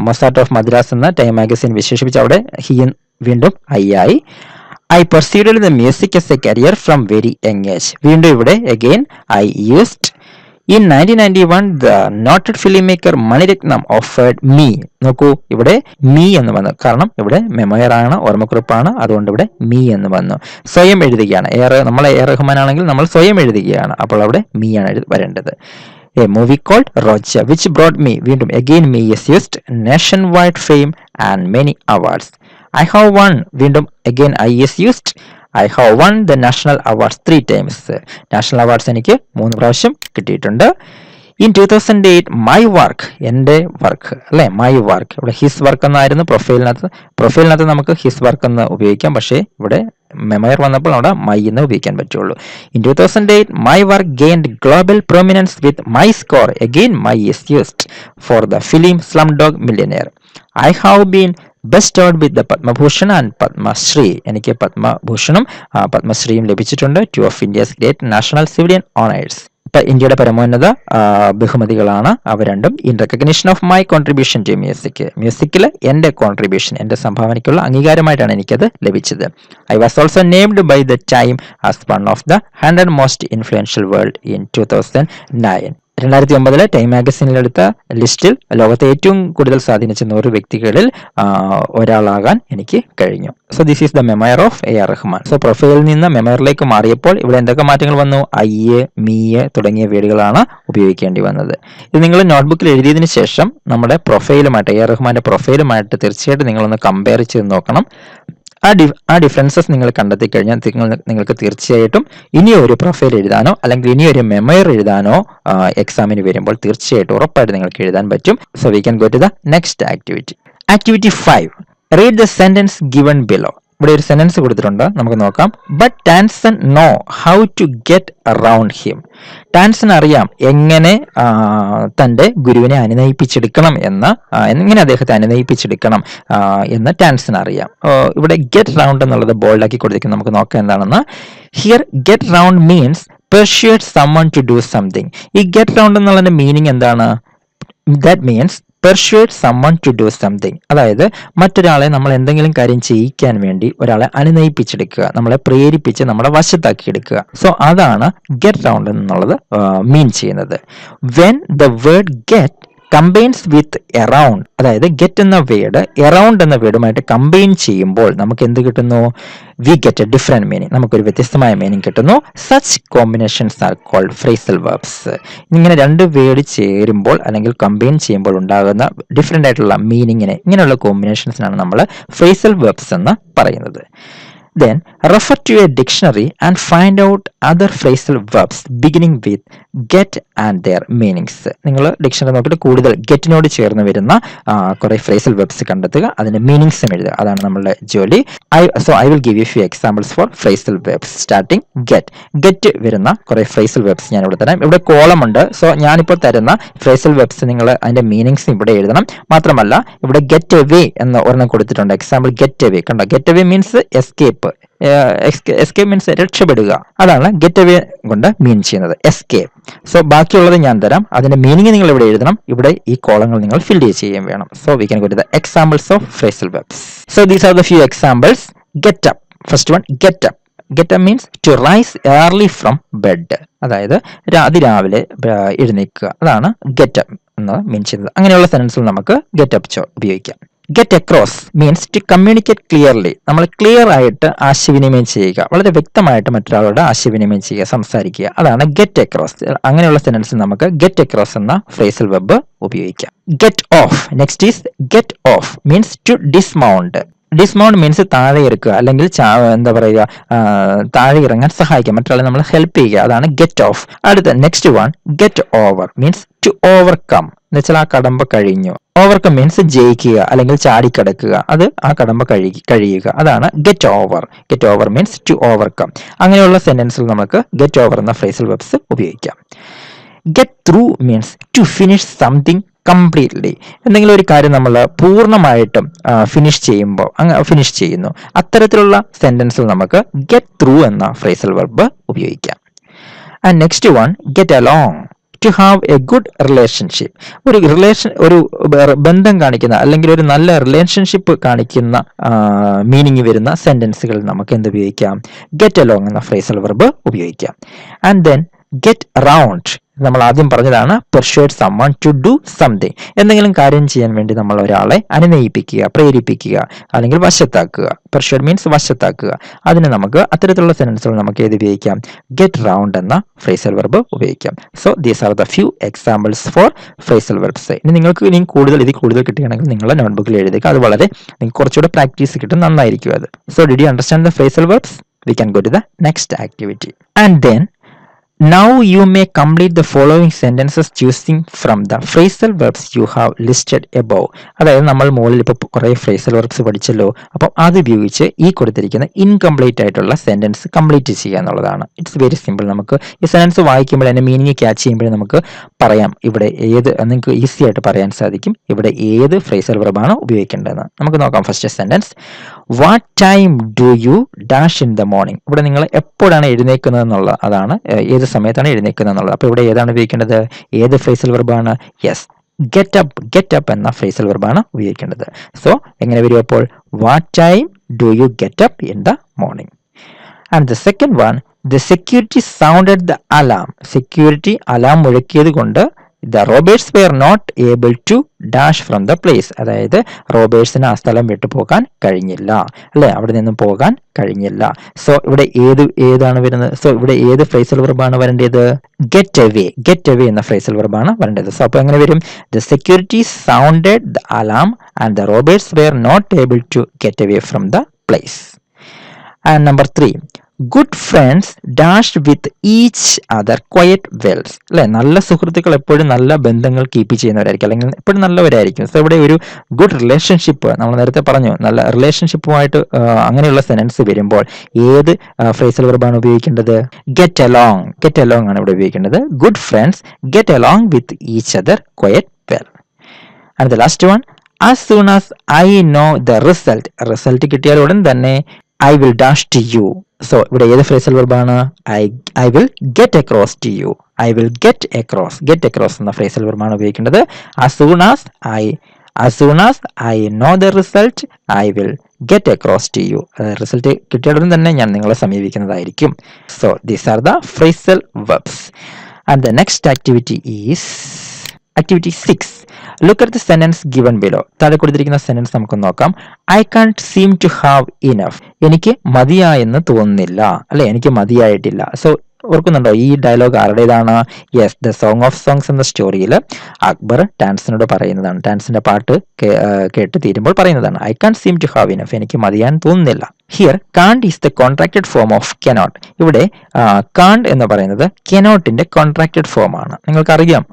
മൊസാർട്ട് ഓഫ് മദ്രാസ് എന്ന ടൈം മാഗസിൻ വിശേഷിപ്പിച്ച് അവിടെ ഹി വീണ്ടും ഐ ആയി. I pursued the music as a career from very young age. വീണ്ടും ഇവിടെ again I used. In 1991, the noted filmmaker Mani Ratnam offered me. നോക്കൂ, ഇവിടെ me എന്ന് വന്നു. കാരണം ഇവിടെ മെമോയർ ആണ്, ഓർമ്മക്കുറിപ്പാണ്, അതുകൊണ്ട് ഇവിടെ മീ എന്ന് വന്നു. സ്വയം എഴുതുകയാണ്. നമ്മൾ എ ആർ റഹ്മാൻ ആണെങ്കിൽ നമ്മൾ സ്വയം എഴുതുകയാണ്, അപ്പോൾ അവിടെ മീ ആണ് വരേണ്ടത്. A movie called Roja, which brought me, വീണ്ടും again me is used, nationwide fame and many awards. I have won, വീണ്ടും again I is used. I have won the national awards 3 times. National awards എനിക്ക് 3 പ്രാവശ്യം കിട്ടിയിട്ടുണ്ട്. In 2008 my work, എൻ്റെ work അല്ലേ, my work. ഇവിടെ his work എന്നായിരുന്നു പ്രൊഫൈലിനകത്ത് നമുക്ക് his work എന്ന് ഉപയോഗിക്കാം. പക്ഷേ ഇവിടെ മെമയർ വന്നപ്പോൾ അവിടെ മൈ എന്ന് ഉപയോഗിക്കാൻ പറ്റുള്ളൂ. In 2008 my work gained global prominence with my score. Again my is used for the film Slumdog Millionaire. I have been bestowed with the Padma Bhushan and Padma Shri. എനിക്ക് പത്മഭൂഷണും പത്മശ്രീയും ലഭിച്ചിട്ടുണ്ട്. 2 of India's great national civilian honours. ഇന്ത്യയുടെ പരമോന്നത ബഹുമതികളാണ് അവ രണ്ടും. In recognition of my contribution to മ്യൂസിക്കിൽ എൻ്റെ കോൺട്രിബ്യൂഷൻ, എൻ്റെ സംഭാവനയ്ക്കുള്ള അംഗീകാരമായിട്ടാണ് എനിക്കത് ലഭിച്ചത്. I was also named by the Time as one of the 100 most influential world in 2009. 2009 Time മാഗസിനിലെടുത്ത ലിസ്റ്റിൽ ലോകത്തെ ഏറ്റവും കൂടുതൽ സ്വാധീനിച്ച 100 വ്യക്തികളിൽ ഒരാളാകാൻ എനിക്ക് കഴിഞ്ഞു. So this is the memoir of AR Rahman. So പ്രൊഫൈലിൽ നിന്ന് മെമയറിലേക്ക് മാറിയപ്പോൾ ഇവിടെ എന്തൊക്കെ മാറ്റങ്ങൾ വന്നു? ഐ, മീ തുടങ്ങിയ വേർഡുകളാണ് ഉപയോഗിക്കേണ്ടി വന്നത്. ഇത് നിങ്ങൾ നോട്ട്ബുക്കിൽ എഴുതിയതിനു ശേഷം നമ്മുടെ പ്രൊഫൈലുമായിട്ട്, AR റഹ്മാന്റെ പ്രൊഫൈലുമായിട്ട് തീർച്ചയായിട്ടും നിങ്ങളൊന്ന് കമ്പയർ ചെയ്ത് നോക്കണം. ആ ഡിഫറൻസസ് നിങ്ങൾ കണ്ടെത്തി കഴിഞ്ഞാൽ നിങ്ങൾക്ക് തീർച്ചയായിട്ടും ഇനിയൊരു പ്രൊഫൈൽ എഴുതാനോ അല്ലെങ്കിൽ ഇനിയൊരു മെമയർ എഴുതാനോ എക്സാമിന് വരുമ്പോൾ തീർച്ചയായിട്ടും ഉറപ്പായിട്ട് നിങ്ങൾക്ക് എഴുതാൻ പറ്റും. So we can go to the next activity. Activity 5. Read the sentence given below. ഇവിടെ ഒരു സെന്റൻസ് കൊടുത്തിട്ടുണ്ട്, നമുക്ക് നോക്കാം. But Tansen know how to get around him. Tansen അറിയാം എങ്ങനെ തൻ്റെ ഗുരുവിനെ അനുനയിപ്പിച്ചെടുക്കണം എങ്ങനെ അദ്ദേഹത്തെ അനുനയിപ്പിച്ചെടുക്കണം എന്ന് ടാൻസൺ അറിയാം. ഇവിടെ ഗെറ്റ് റൗണ്ട് എന്നുള്ളത് ബോൾഡാക്കി കൊടുത്തിരിക്കുന്നത്, നമുക്ക് നോക്കാം എന്താണെന്ന്. Here get round means persuade someone to do something. ഈ ഗെറ്റ് റൗണ്ട് എന്നുള്ളതിന്റെ മീനിങ് എന്താണ്? That means persuade someone to do something. അതായത് മറ്റൊരാളെ നമ്മൾ എന്തെങ്കിലും കാര്യം ചെയ്യിക്കാൻ വേണ്ടി ഒരാളെ അനുനയിപ്പിച്ചെടുക്കുക, നമ്മളെ പ്രേരിപ്പിച്ച് നമ്മുടെ വശത്താക്കി എടുക്കുക. സോ അതാണ് ഗെറ്റ് റൗണ്ട് എന്നുള്ളത് മീൻ ചെയ്യുന്നത്. When the word get combines with around, അതായത് ഗെറ്റ് എന്ന വേർഡ് എറൗണ്ട് എന്ന വേർഡുമായിട്ട് കമ്പൈൻ ചെയ്യുമ്പോൾ നമുക്ക് എന്ത് കിട്ടുന്നു? We get a different meaning, നമുക്കൊരു വ്യത്യസ്തമായ മീനിങ് കിട്ടുന്നു. Such combinations are called phrasal verbs. ഇങ്ങനെ രണ്ട് വേർഡ് ചേരുമ്പോൾ അല്ലെങ്കിൽ കമ്പൈൻ ചെയ്യുമ്പോൾ ഉണ്ടാകുന്ന ഡിഫറെന്റ് ആയിട്ടുള്ള മീനിങ്ങിനെ, ഇങ്ങനെയുള്ള കോമ്പിനേഷൻസിനാണ് നമ്മൾ ഫ്രേസൽ വെർബ്സ് എന്ന് പറയുന്നത്. Then refer to a dictionary and find out other phrasal verbs beginning with get and their meanings. നിങ്ങൾ ഡിക്ഷണറി നോക്കിയിട്ട് കൂടുതൽ ഗെറ്റിനോട് ചേർന്ന് വരുന്ന കുറെ ഫ്രേസൽ വെബ്സ് കണ്ടെത്തുക, അതിന്റെ മീനിങ്സും എഴുതുക. അതാണ് നമ്മളുടെ ജോലി. I will give you few examples for phrasal webs starting get വരുന്ന കുറെ ഫ്രേസൽ വെബ്സ് ഞാൻ ഇവിടെ തരാം. ഇവിടെ കോളം ഉണ്ട്. സോ ഞാനിപ്പോൾ തരുന്ന ഫ്രേസൽ വെബ്സ് നിങ്ങൾ അതിന്റെ മീനിങ്സ് ഇവിടെ എഴുതണം. മാത്രമല്ല ഇവിടെ ഗെറ്റ് അവേ എന്ന് ഒരെണ്ണം കൊടുത്തിട്ടുണ്ട്. എക്സാമ്പിൾ ഗെറ്റ് അവേ കണ്ടോ? Get away means escape. Escape means രക്ഷപ്പെടുക. അതാണ് ഗെറ്റ് അവേ കൊണ്ട് മീൻ ചെയ്യുന്നത്, എസ്കേപ്പ്. സോ ബാക്കിയുള്ളത് ഞാൻ തരാം, അതിന്റെ മീനിങ് നിങ്ങൾ ഇവിടെ എഴുതണം. ഇവിടെ ഈ കോളങ്ങൾ നിങ്ങൾ ഫിൽ ചെയ്യുകയും വേണം. So we can go to the examples of phrasal verbs. So these are the few examples. Get up. First one get up. Get up means to rise early from bed, അതായത് അതിരാവിലെ എഴുന്നേൽക്കുക. അതാണ് get up എന്ന് mean ചെയ്യുന്നത്. അങ്ങനെയുള്ള സെന്റൻസിൽ നമുക്ക് get up ഉപയോഗിക്കാം. Get across means to communicate clearly. നമ്മൾ ക്ലിയർ ആയിട്ട് ആശയവിനിമയം ചെയ്യുക, വളരെ വ്യക്തമായിട്ട് മറ്റൊരാളോട് ആശയവിനിമയം ചെയ്യുക, സംസാരിക്കുക. അതാണ് ഗെറ്റ് അക്രോസ്. അങ്ങനെയുള്ള സെന്റൻസിൽ നമുക്ക് ഗെറ്റ് അക്രോസ് എന്ന ഫ്രേസൽ വെബ് ഉപയോഗിക്കാം. Get off. Next is get off means to dismount. Dismount means താഴെ ഇറക്കുക, അല്ലെങ്കിൽ എന്താ പറയുക, താഴെ ഇറങ്ങാൻ സഹായിക്കുക, മറ്റൊരാളെ നമ്മൾ ഹെൽപ്പ് ചെയ്യുക. അതാണ് ഗെറ്റ് ഓഫ്. അടുത്ത next one get over means to overcome. എന്ന് വെച്ചാൽ ആ കടമ്പ കഴിഞ്ഞു. ഓവർകം മീൻസ് ജയിക്കുക അല്ലെങ്കിൽ ചാടിക്കടക്കുക, അത് ആ കടമ്പ കഴിയുക. അതാണ് get over. Get over means to overcome. അങ്ങനെയുള്ള സെന്റൻസിൽ നമുക്ക് ഗെറ്റ് ഓവർ എന്ന ഫ്രേസൽ വെബ്സ് ഉപയോഗിക്കാം. Get through means to finish something completely. എന്തെങ്കിലും ഒരു കാര്യം നമ്മൾ പൂർണ്ണമായിട്ടും ഫിനിഷ് ചെയ്യുന്നു. അത്തരത്തിലുള്ള സെന്റൻസിൽ നമുക്ക് ഗെറ്റ് ത്രൂ എന്ന ഫ്രേസൽ വെർബ് ഉപയോഗിക്കാം. And next one get along. To have a good relationship. ഒരു ബന്ധം കാണിക്കുന്ന അല്ലെങ്കിൽ ഒരു നല്ല റിലേഷൻഷിപ്പ് കാണിക്കുന്ന മീനിങ് വരുന്ന സെന്റൻസുകൾ നമുക്ക് എന്ത് ഉപയോഗിക്കാം? ഗെറ്റ് അലോങ് എന്ന ഫ്രേസൽ വെർബ് ഉപയോഗിക്കാം. And then get around. നമ്മൾ ആദ്യം പറഞ്ഞതാണ് പെർഷ്യൂഡ് സമ്മൺ ടു ഡു സംതിങ്. എന്തെങ്കിലും കാര്യം ചെയ്യാൻ വേണ്ടി നമ്മൾ ഒരാളെ അനുനയിപ്പിക്കുക, പ്രേരിപ്പിക്കുക അല്ലെങ്കിൽ വശത്താക്കുക. പെർഷ്യൂഡ് മീൻസ് വശത്താക്കുക. അതിന് നമുക്ക് അത്തരത്തിലുള്ള സെന്റൻസുകൾ നമുക്ക് ഏത് ഉപയോഗിക്കാം? ഗെറ്റ് റൗണ്ട് എന്ന ഫ്രേസൽ വെർബ് ഉപയോഗിക്കാം. So these are the few examples for phrasal verbs. ഇനി നിങ്ങൾക്ക് ഇതിൽ കൂടുതൽ കിട്ടുകയാണെങ്കിൽ നിങ്ങളുടെ നോട്ട്ബുക്കിൽ എഴുതുക. അത് വളരെ നിങ്ങൾക്ക് കുറച്ചുകൂടെ പ്രാക്ടീസ് കിട്ടും, നന്നായിരിക്കും അത്. So did you understand the phrasal verbs? We can go to the next activity. And then Now you may complete the following sentences choosing from the phrasal verbs you have listed above. അതായത് നമ്മൾ മുകളിൽ ഇപ്പോൾ കുറേ phrasal verbs പഠിച്ചല്ലോ. അപ്പം അത് ഉപയോഗിച്ച് ഈ കൊടുത്തിരിക്കുന്ന ഇൻകംപ്ലീറ്റ് ആയിട്ടുള്ള സെന്റൻസ് കംപ്ലീറ്റ് ചെയ്യുക എന്നുള്ളതാണ്. It's very simple. നമുക്ക് ഈ സെന്റൻസ് വായിക്കുമ്പോൾ അതിന്റെ മീനിങ് ക്യാച്ച് ചെയ്യുമ്പോൾ നമുക്ക് പറയാം ഇവിടെ ഏത്, നിങ്ങൾക്ക് ഈസി ആയിട്ട് പറയാൻ സാധിക്കും ഇവിടെ ഏത് ഫ്രേസൽ വെർബാണ് ഉപയോഗിക്കേണ്ടതെന്ന്. നമുക്ക് നോക്കാം. First sentence, what time do you dash in the morning. ഇവിടെ നിങ്ങൾ എപ്പോഴാണ് എഴുന്നേക്കുന്നത് എന്നുള്ള അതാണ്, ഏത് സമയത്താണ് എഴുന്നേക്കുന്നത് എന്നുള്ളത്. അപ്പോൾ ഇവിടെ ഏതാണ് ഉപയോഗിക്കേണ്ടത്, ഏത് ഫ്രേസൽ വെർബാണ്? യെസ്, ഗെറ്റ് അപ്പ് എന്ന ഫ്രേസൽ വെർബാണ് ഉപയോഗിക്കേണ്ടത്. സോ എങ്ങനെ വരും അപ്പോൾ, what time do you get up in the morning. And the second one, the security sounded the alarm. Security alarm മുഴക്കിയത് കൊണ്ട് the robbers were not able to dash from the place. അതായത് റോബേഴ്സിന് ആ സ്ഥലം വിട്ടു പോകാൻ കഴിഞ്ഞില്ല, അല്ലെ, അവിടെ നിന്നും പോകാൻ കഴിഞ്ഞില്ല. സോ ഇവിടെ ഏതാണ് വരുന്നത്? സോ ഇവിടെ ഏത് ഫ്രേസൽ വെർബാണ് വരേണ്ടത്? ഗെറ്റ് അവേ എന്ന ഫ്രേസൽ വെർബാണ് വരേണ്ടത്. സോ അപ്പോൾ എങ്ങനെ വരും? The security sounded the alarm and the robbers were not able to get away from the place. And number 3, good friends dash with each other quite well. അല്ലെ, നല്ല സുഹൃത്തുക്കൾ എപ്പോഴും നല്ല ബന്ധങ്ങൾ കീപ്പ് ചെയ്യുന്നവരായിരിക്കും, അല്ലെങ്കിൽ എപ്പോഴും നല്ലവരായിരിക്കും. സോ ഇവിടെ ഒരു ഗുഡ് റിലേഷൻഷിപ്പ്, നമ്മൾ നേരത്തെ പറഞ്ഞു, നല്ല റിലേഷൻഷിപ്പുമായിട്ട് അങ്ങനെയുള്ള സെന്റൻസ് വരുമ്പോൾ ഏത് ഫ്രേസൽ വെർബാണ് ഉപയോഗിക്കേണ്ടത്? ഗെറ്റ് അലോങ് ആണ് ഇവിടെ ഉപയോഗിക്കേണ്ടത്. Good friends get along with each other quiet well. And the last one, as soon as I know the result കിട്ടിയാൽ ഉടൻ തന്നെ I will dash to you. So ഇവിടെ ഏത് phrasal വെർബാണ്? I will get across to you. I will get across എന്ന phrasal വെർബാണ് ഉപയോഗിക്കേണ്ടത്. as soon as I know the result I will get across to you. Result കിട്ടിയ ഉടൻ തന്നെ ഞാൻ നിങ്ങളെ സമീപിക്കുന്നതായിരിക്കും. So these are the phrasal verbs. And the next activity is activity 6. Look at the sentence given below. താഴെ കൊടുത്തിരിക്കുന്ന sentence നമുക്ക് നോക്കാം. I can't seem to have enough. എനിക്ക് മതിയായെന്ന് തോന്നുന്നില്ല, അല്ലെ, എനിക്ക് മതിയായിട്ടില്ല. സോ ഓർക്കുന്നുണ്ടോ ഈ ഡയലോഗ് ആരുടേതാണ്? Yes, the song of songs എന്ന സ്റ്റോറിയിൽ അക്ബർ ടാൻസിനോട് പറയുന്നതാണ്. ടാൻസിന്റെ പാട്ട് കേട്ട് തീരുമ്പോൾ പറയുന്നതാണ്, I can seem to have enough. എനിക്ക് മതിയാൻ തോന്നുന്നില്ല. Here can't is the contracted form of cannot. ഇവിടെ കാണ്ട് എന്ന് പറയുന്നത് കനോട്ടിന്റെ കോൺട്രാക്റ്റഡ് ഫോം ആണ്. നിങ്ങൾക്കറിയാം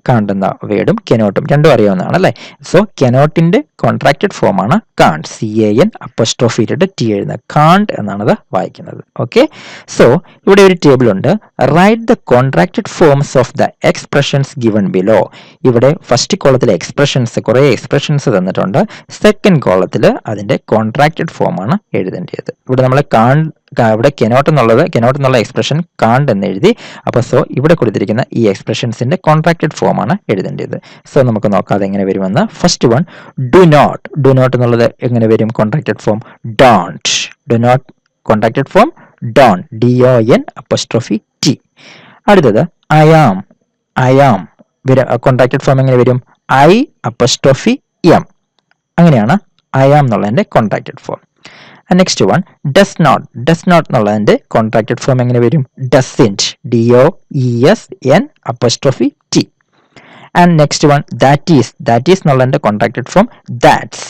കാണ്ട് എന്ന വേർഡും കനോട്ടും രണ്ടും അറിയാവുന്നതാണ്, അല്ലെ. സോ കനോട്ടിന്റെ കോൺട്രാക്റ്റഡ് ഫോം ആണ് കാണ്ട്. CAN അപ്പോസ്ട്രോഫി ഇട്ടിട്ട് T എഴുതുന്നത്, കാണ്ട് എന്നാണത് വായിക്കുന്നത്. ഓക്കെ, സോ ഇവിടെ ഒരു ടേബിൾ ഉണ്ട്. Write the contracted forms of the expressions given below. ഇവിടെ ഫസ്റ്റ് കോളത്തിൽ എക്സ്പ്രഷൻസ്, കുറെ എക്സ്പ്രഷൻസ് തന്നിട്ടുണ്ട്. സെക്കൻഡ് കോളത്തിൽ അതിന്റെ കോൺട്രാക്റ്റഡ് ഫോം ആണ് എഴുതേണ്ടത്. ഇവിടെ നമ്മൾ ഇവിടെ കനോട്ട് എന്നുള്ള എക്സ്പ്രഷൻ കാണ്ട് എന്ന് എഴുതി. അപ്പോൾ സോ ഇവിടെ കൊടുത്തിരിക്കുന്ന ഈ എക്സ്പ്രഷൻസിന്റെ കോൺട്രാക്റ്റഡ് ഫോം ആണ് എഴുതേണ്ടത്. സോ നമുക്ക് നോക്കാം അതെങ്ങനെ വരുമെന്ന്. ഫസ്റ്റ് വൺ, ഡു നോട്ട് എന്നുള്ളത് എങ്ങനെ വരും? Contracted form don't. Do not contracted form don, DON apostrophe T. അടുത്തത് I am കോൺട്രാക്റ്റഡ് ഫോം എങ്ങനെ വരും? I apostrophe M. അങ്ങനെയാണ് I am എന്നുള്ളതിന്റെ contracted form. Next one, does not എന്നുള്ളതിന്റെ കോൺട്രാക്റ്റഡ് ഫോം എങ്ങനെ വരും? Doesn't, DOESN apostrophe T. And next one, that is എന്നുള്ളതിന്റെ contracted form that's,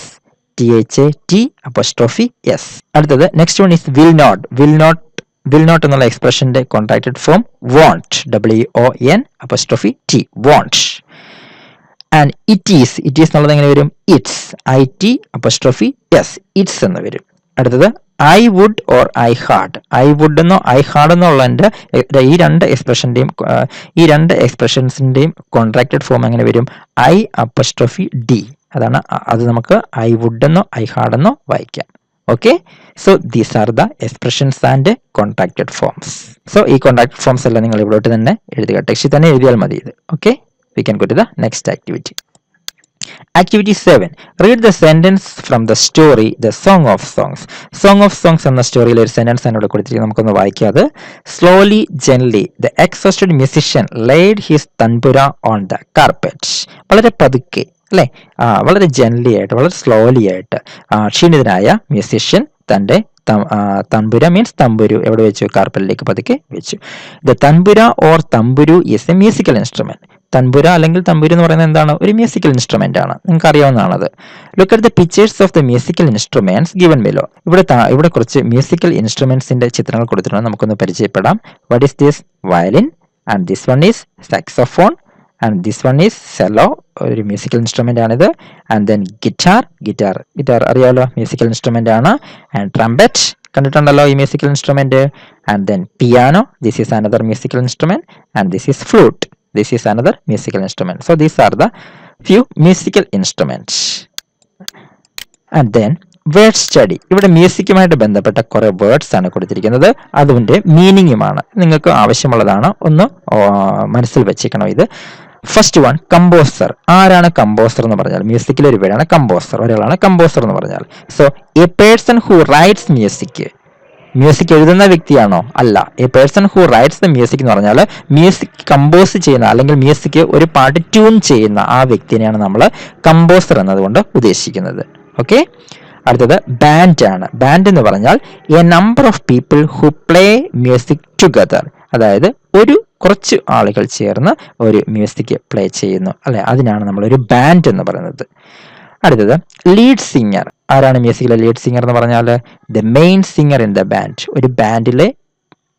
THAT apostrophe S. അടുത്തത് next one is will not എന്നുള്ള എക്സ്പ്രഷന്റെ contracted form won't, WON apostrophe T, won't. And it is എന്നുള്ളത് എങ്ങനെ വരും? It's, IT apostrophe S, it's എന്ന് വരും. അടുത്തത് I would or I had. I would എന്നോ ഐ ഹാഡ് എന്നോ ഉള്ളതിന്റെ ഈ രണ്ട് എക്സ്പ്രഷൻസിന്റെയും കോൺട്രാക്റ്റഡ് ഫോം എങ്ങനെ വരും? I apostrophe D. അതാണ്, അത് നമുക്ക് ഐ വുഡ് എന്നോ ഐ ഹാഡ് എന്നോ വായിക്കാം. Okay, so these are the expressions and contracted forms. So ഈ കോൺട്രാക്റ്റഡ് ഫോംസ് എല്ലാം നിങ്ങൾ ഇവിടോട്ട് തന്നെ എഴുതുക, ടെക്സ്റ്റിൽ തന്നെ എഴുതിയാൽ മതി ഇത്. Okay, we can go to the next activity. Activity 7. Read the sentence from the story The Song of Songs. Song of Songs എന്ന സ്റ്റോറിയിലെ ഒരു സെന്റൻസ് ആണ് ഇവിടെ കൊടുത്തിരിക്കുന്നത്. നമുക്കൊന്ന് വായിക്കാതെ. Slowly, gently, the exhausted musician laid his tanpura on the carpet. വളരെ പതുക്കെ, അല്ലെ, വളരെ ജെന്റ്ലി ആയിട്ട്, വളരെ സ്ലോലി ആയിട്ട് ക്ഷീണിതനായ മ്യൂസിഷ്യൻ തന്റെ തമ്പുര മീൻസ് തമ്പുരു എവിടെ വെച്ചു? കാർപ്പറ്റിലേക്ക് പതുക്കെ വെച്ചു. The tambura or thamburu is a musical instrument. Tanpura അല്ലെങ്കിൽ തമ്പുരു എന്ന് പറയുന്നത് എന്താണ്? ഒരു മ്യൂസിക്കൽ ഇൻസ്ട്രുമെന്റ് ആണ്, നിങ്ങൾക്ക് അറിയാവുന്നതാണത്. Look at the pictures of the musical instruments given below. ഇവിടെ കുറച്ച് മ്യൂസിക്കൽ ഇൻസ്ട്രുമെന്റ്സിന്റെ ചിത്രങ്ങൾ കൊടുത്തിട്ടുണ്ട്, നമുക്കൊന്ന് പരിചയപ്പെടാം. What is this? Violin, and this one is saxophone, and this one is cello, ഒരു മ്യൂസിക്കൽ ഇൻസ്ട്രുമെന്റ് ആണിത്. ആൻഡ് ദെൻ ഗിറ്റാർ അറിയാമല്ലോ, മ്യൂസിക്കൽ ഇൻസ്ട്രുമെന്റ് ആണ്. ആൻഡ് ട്രംപറ്റ് കണ്ടിട്ടുണ്ടല്ലോ ഈ musical instrument. And then piano, this is another musical instrument. And this is flute, this is another musical instrument. So these are the few musical instruments. And then word study. ഇവിടെ മ്യൂസിക്കുമായിട്ട് ബന്ധപ്പെട്ട കുറെ words ആണ് കൊടുത്തിരിക്കുന്നത്, അതിന്റെ മീനിങ്ങുമാണ് നിങ്ങൾക്ക് ആവശ്യമുള്ളതാണ്, ഒന്ന് മനസ്സിൽ വെച്ചേക്കണം ഇത്. First one composer. ആരാണ് കമ്പോസർ എന്ന് പറഞ്ഞാൽ? മ്യൂസിക്കിലെ ഒരു പേരാണ് കമ്പോസർ, ഒരാളാണ് കമ്പോസർ എന്ന് പറഞ്ഞാൽ. So A person who rights music എഴുതുന്ന വ്യക്തിയാണോ? അല്ല. A person who rights the music എന്ന് പറഞ്ഞാൽ മ്യൂസിക് കമ്പോസ് ചെയ്യുന്ന അല്ലെങ്കിൽ മ്യൂസിക് ഒരു പാട്ട് ട്യൂൺ ചെയ്യുന്ന ആ വ്യക്തിനെയാണ് നമ്മൾ കമ്പോസർ എന്നതുകൊണ്ട് ഉദ്ദേശിക്കുന്നത്. ഓക്കെ. അടുത്തത് ബാൻഡ് ആണ്. ബാൻഡ് എന്ന് പറഞ്ഞാൽ A number of people who play music together, അതായത് കുറച്ച് ആളുകൾ ചേർന്ന് ഒരു മ്യൂസിക് പ്ലേ ചെയ്യുന്നു അല്ലെ, അതിനാണ് നമ്മൾ ഒരു ബാൻഡ് എന്ന് പറയുന്നത്. അടുത്തത് ലീഡ് സിംഗർ. ആരാണ് മ്യൂസിക്കിലെ ലീഡ് സിംഗർ എന്ന് പറഞ്ഞാൽ? The main singer in the band. ഒരു ബാൻഡിലെ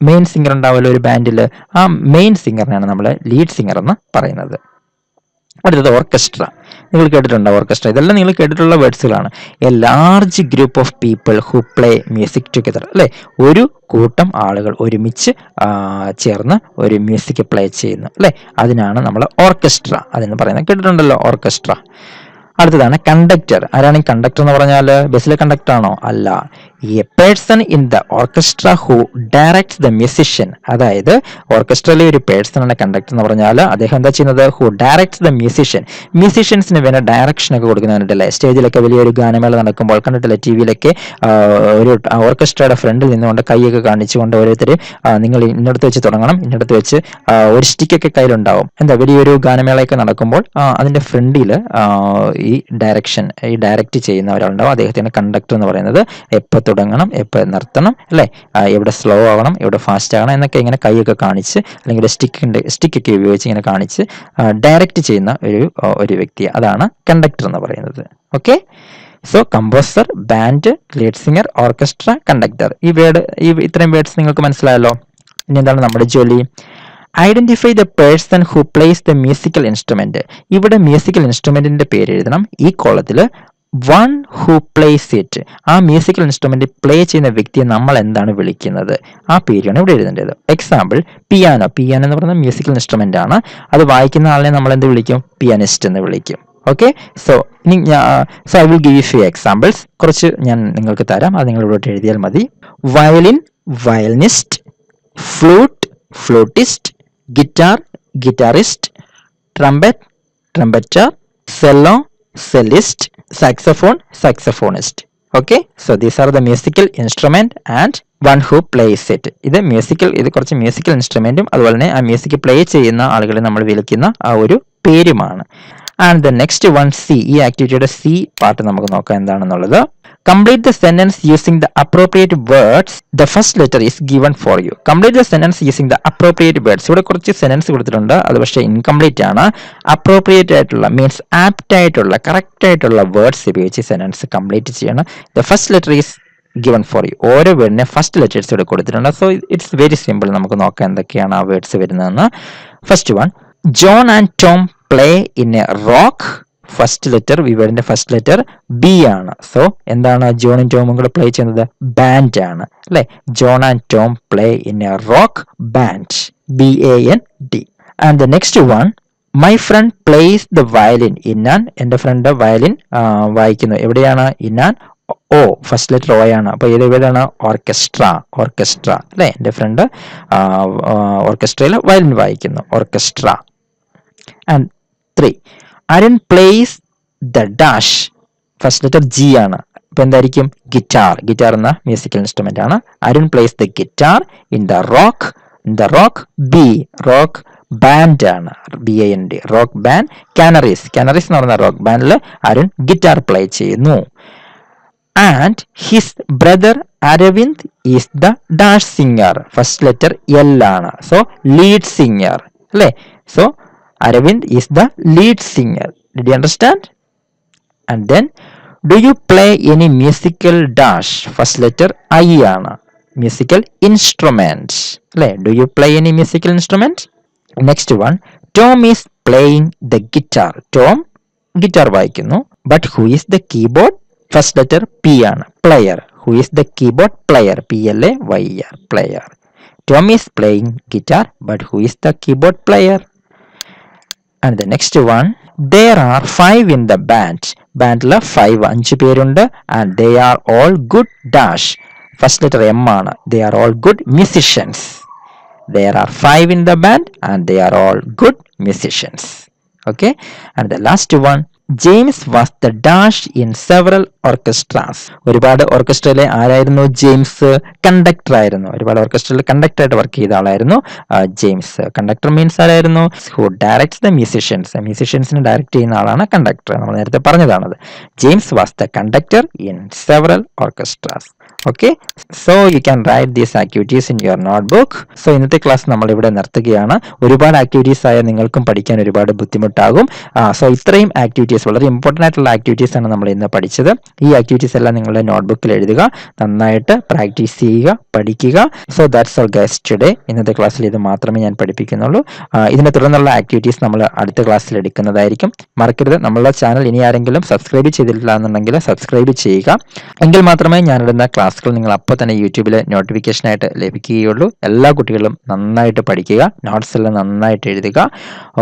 മെയിൻ സിംഗർ ഉണ്ടാവുമല്ലോ ഒരു ബാൻഡിൽ, ആ മെയിൻ സിംഗറിനാണ് നമ്മൾ ലീഡ് സിംഗർ എന്ന് പറയുന്നത്. അടുത്തത് ഓർക്കസ്ട്ര. നിങ്ങൾ കേട്ടിട്ടുണ്ടോ ഓർക്കസ്ട്ര? ഇതെല്ലാം നിങ്ങൾ കേട്ടിട്ടുള്ള വേർഡ്സുകളാണ്. A large group of people who play music together, അല്ലെ, ഒരു കൂട്ടം ആളുകൾ ഒരുമിച്ച് ചേർന്ന് ഒരു മ്യൂസിക് പ്ലേ ചെയ്യുന്നു അല്ലെ, അതിനാണ് നമ്മൾ ഓർക്കസ്ട്ര അതെന്ന് പറയുന്നത്. കേട്ടിട്ടുണ്ടല്ലോ ഓർക്കസ്ട്ര. അടുത്തതാണ് കണ്ടക്ടർ. ആരാണ് ഈ കണ്ടക്ടർ എന്ന് പറഞ്ഞാൽ? ബസ്സിലെ കണ്ടക്ടർ ആണോ? അല്ല. A person in the orchestra who directs the musician, അതായത് ഓർക്കസ്ട്രയിലെ ഒരു പേഴ്സൺ ആണ് കണ്ടക്ടർ എന്ന് പറഞ്ഞാൽ അദ്ദേഹം എന്താ ചെയ്യുന്നത്? ഹു ഡയറക്ട്സ് ദ മ്യൂസിഷ്യൻസിന് വേണ്ട ഡയറക്ഷൻ ഒക്കെ കൊടുക്കുന്നുണ്ടല്ലേ. സ്റ്റേജിലൊക്കെ വലിയൊരു ഗാനമേള നടക്കുമ്പോൾ കണ്ടിട്ടില്ലേ, ടി വിയിലൊക്കെ ഒരു ഓർക്കസ്ട്രയുടെ ഫ്രണ്ടിൽ നിന്നുകൊണ്ട് കൈയൊക്കെ കാണിച്ചുകൊണ്ട് ഓരോരുത്തർ നിങ്ങൾ ഇന്നടത്ത് വെച്ച് തുടങ്ങണം, ഇന്നടത്ത് വെച്ച് ഒരു സ്റ്റിക്കൊക്കെ കയ്യിലുണ്ടാവും. എന്താ വലിയൊരു ഗാനമേളയൊക്കെ നടക്കുമ്പോൾ അതിന്റെ ഫ്രണ്ടിൽ ഈ ഡയറക്റ്റ് ചെയ്യുന്ന ഒരാളുണ്ടാവും, അദ്ദേഹത്തിന് കണ്ടക്ടർ എന്ന് പറയുന്നത്. എപ്പോൾ തുടങ്ങണം, എപ്പോൾ നിർത്തണം അല്ലേ, എവിടെ സ്ലോ ആവണം, എവിടെ ഫാസ്റ്റ് ആവണം എന്നൊക്കെ ഇങ്ങനെ കൈയൊക്കെ കാണിച്ച് അല്ലെങ്കിൽ സ്റ്റിക്കൊക്കെ ഉപയോഗിച്ച് ഇങ്ങനെ കാണിച്ച് ഡയറക്റ്റ് ചെയ്യുന്ന ഒരു വ്യക്തി, അതാണ് കണ്ടക്ടർ എന്ന് പറയുന്നത്. Okay. So composer, band, lead singer, orchestra, conductor. ഇത്രയും വേർഡ്സ് നിങ്ങൾക്ക് മനസ്സിലായല്ലോ. ഇനി എന്താണ് നമ്മുടെ ജോലി? Identify the person who place the musical instrument. ഇവിടെ മ്യൂസിക്കൽ ഇൻസ്ട്രുമെന്റിന്റെ പേര് എഴുതണം. ഈ കോളത്തിൽ വൺ ഹു പ്ലേസ് ഇറ്റ്, ആ മ്യൂസിക്കൽ ഇൻസ്ട്രുമെന്റ് പ്ലേ ചെയ്യുന്ന വ്യക്തിയെ നമ്മൾ എന്താണ് വിളിക്കുന്നത്, ആ പേരാണ് ഇവിടെ എഴുതേണ്ടത്. എക്സാമ്പിൾ പിയാനോ എന്ന് പറയുന്ന മ്യൂസിക്കൽ ഇൻസ്ട്രുമെന്റ് ആണ്. അത് വായിക്കുന്ന ആളിനെ നമ്മൾ എന്ത് വിളിക്കും? പിയാനിസ്റ്റ് എന്ന് വിളിക്കും. Okay. So I will give you few examples. കുറച്ച് ഞാൻ നിങ്ങൾക്ക് തരാം, അത് നിങ്ങൾ ഇവിടെ എഴുതിയാൽ മതി. Violin, violinist. Flute, flutist. Guitarist. Trumpeter. Cello, cellist. Saxophone, saxophonist. Okay, so these are the musical instrument and one who plays it. ഇത് കുറച്ച് മ്യൂസിക്കൽ ഇൻസ്ട്രുമെന്റും അതുപോലെ തന്നെ ആ മ്യൂസിക് പ്ലേ ചെയ്യുന്ന ആളുകളെ നമ്മൾ വിളിക്കുന്ന ആ ഒരു പേരുമാണ്. And the next one C. ഈ ആക്ടിവിറ്റിയുടെ സി പാർട്ട് നമുക്ക് നോക്കാം എന്താണെന്നുള്ളത്. Complete the sentence using the appropriate words. The first letter is given for you. Complete the sentence using the appropriate words. ഇവിടെ കുറച്ച് സെന്റൻസ് കൊടുത്തിട്ടുണ്ട്, അത് പക്ഷേ ഇൻകംപ്ലീറ്റ് ആണ്. അപ്രോപ്രിയേറ്റ് ആയിട്ടുള്ള മീൻസ് ആപ്റ്റ് ആയിട്ടുള്ള കറക്റ്റ് ആയിട്ടുള്ള വേർഡ്സ് ഉപയോഗിച്ച് സെന്റൻസ് കംപ്ലീറ്റ് ചെയ്യണം. The first letter is given for you. ഓരോ വേർഡിനെ ഫസ്റ്റ് ലെറ്റേഴ്സ് ഇവിടെ കൊടുത്തിട്ടുണ്ട്. So it's very simple. നമുക്ക് നോക്കാം എന്തൊക്കെയാണ് ആ വേർഡ്സ് വരുന്നതെന്ന്. First one, John and Tom play in a rock. First letter, ഈ വേർഡിന്റെ ഫസ്റ്റ് ലെറ്റർ ബി ആണ്. സോ എന്താണ് ജോണും ടോമും കൂടെ പ്ലേ ചെയ്യുന്നത്? ബാൻഡ് ആണ് അല്ലെ. John and Tom play in a rock band. BAND. And the next one, my friend plays the violin. ഇന്നാൻ, എന്റെ ഫ്രണ്ട് വയലിൻ വായിക്കുന്നു. എവിടെയാണ്? ഇന്നാൻ ഓ, ഫസ്റ്റ് ലെറ്റർ ഓ ആണ്. അപ്പൊ ഇത് എവിടെയാണ്? ഓർക്കസ്ട്ര അല്ലെ. എന്റെ ഫ്രണ്ട് ഓർക്കസ്ട്രയിൽ വയലിൻ വായിക്കുന്നു. Orchestra. And 3, Arun plays the dash. First letter G ആണ്. അപ്പൊ എന്തായിരിക്കും? ഗിറ്റാർ എന്ന മ്യൂസിക്കൽ ഇൻസ്ട്രുമെന്റ് ആണ്. Arun plays the guitar in the rock. Rock band ആണ്. BAND, rock band. കാനറീസ് എന്ന് പറയുന്ന റോക്ക് ബാൻഡിൽ അരുൺ ഗിറ്റാർ പ്ലേ ചെയ്യുന്നു. And his brother Aravind is the dash singer. First letter L ആണ്. സോ ലീഡ് സിംഗർ അല്ലേ. So Aravind is the lead singer. Did you understand? And then, do you play any musical dash? First letter I ആണ്. Musical instruments. അല്ലേ? Do you play any musical instrument? Next one, Tom is playing the guitar. Tom guitar വായിക്കുന്നു. But who is the keyboard? First letter P ആണ്, player. Who is the keyboard? Player, PLAYER, player. Tom is playing guitar, but who is the keyboard? Player. And the next one, there are 5 in the band. ബാൻഡിൽ 5 പേരുണ്ട്. And they are all good dash. First letter M ആണ്. they are all good musicians. There are 5 in the band and they are all good musicians. Okay, and the last one, James was the dash in several orchestras. ഒരുപാട് ഓർക്കസ്ട്രയിലെ ആരായിരുന്നു? James conductor ആയിരുന്നു. ഒരുപാട് ഓർക്കസ്ട്രയിൽ conductor ആയിട്ട് work ചെയ്ത ആളായിരുന്നു James. Conductor means ആരായിരുന്നു? Who directs the musicians. മ്യൂസിഷ്യൻസിനെ direct ചെയ്യുന്ന ആളാണ് കണ്ടക്ടർ. നമ്മൾ നേരത്തെ പറഞ്ഞതാണത്. James was the conductor in several orchestras. Okay, so you can write these activities in your notebook. So ഇന്നത്തെ ക്ലാസ് നമ്മൾ ഇവിടെ നിർത്തുകയാണ്. ഒരുപാട് ആക്ടിവിറ്റീസ് ആയ നിങ്ങൾക്കും പഠിക്കാൻ ഒരുപാട് ബുദ്ധിമുട്ടാകും. സോ ഇത്രയും ആക്ടിവിറ്റീസ്, വളരെ ഇമ്പോർട്ടൻ്റ് ആയിട്ടുള്ള ആക്ടിവിറ്റീസ് ആണ് നമ്മൾ ഇന്ന് പഠിച്ചത്. ഈ ആക്ടിവിറ്റീസ് എല്ലാം നിങ്ങളുടെ നോട്ട്ബുക്കിൽ എഴുതുക, നന്നായിട്ട് പ്രാക്ടീസ് ചെയ്യുക, പഠിക്കുക. So that's all guys today. ഇന്നത്തെ ക്ലാസ്സിൽ ഇത് മാത്രമേ ഞാൻ പഠിപ്പിക്കുന്നുള്ളൂ. ഇതിനെ തുടർന്നുള്ള ആക്ടിവിറ്റീസ് നമ്മൾ അടുത്ത ക്ലാസ്സിൽ എടുക്കുന്നതായിരിക്കും. മറക്കരുത്, നമ്മളുടെ ചാനൽ ഇനി ആരെങ്കിലും സബ്സ്ക്രൈബ് ചെയ്തിട്ടില്ല എന്നുണ്ടെങ്കിൽ സബ്സ്ക്രൈബ് ചെയ്യുക. എങ്കിൽ മാത്രമേ ഞാനിടുന്ന ക്ലാസ്സുകൾ നിങ്ങൾ അപ്പോൾ തന്നെ യൂട്യൂബിൽ നോട്ടിഫിക്കേഷനായിട്ട് ലഭിക്കുകയുള്ളൂ. എല്ലാ കുട്ടികളും നന്നായിട്ട് പഠിക്കുക, നോട്ട്സ് എല്ലാം നന്നായിട്ട് എഴുതുക.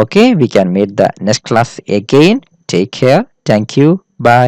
Okay, we can meet the next class again. Take care. Thank you. By.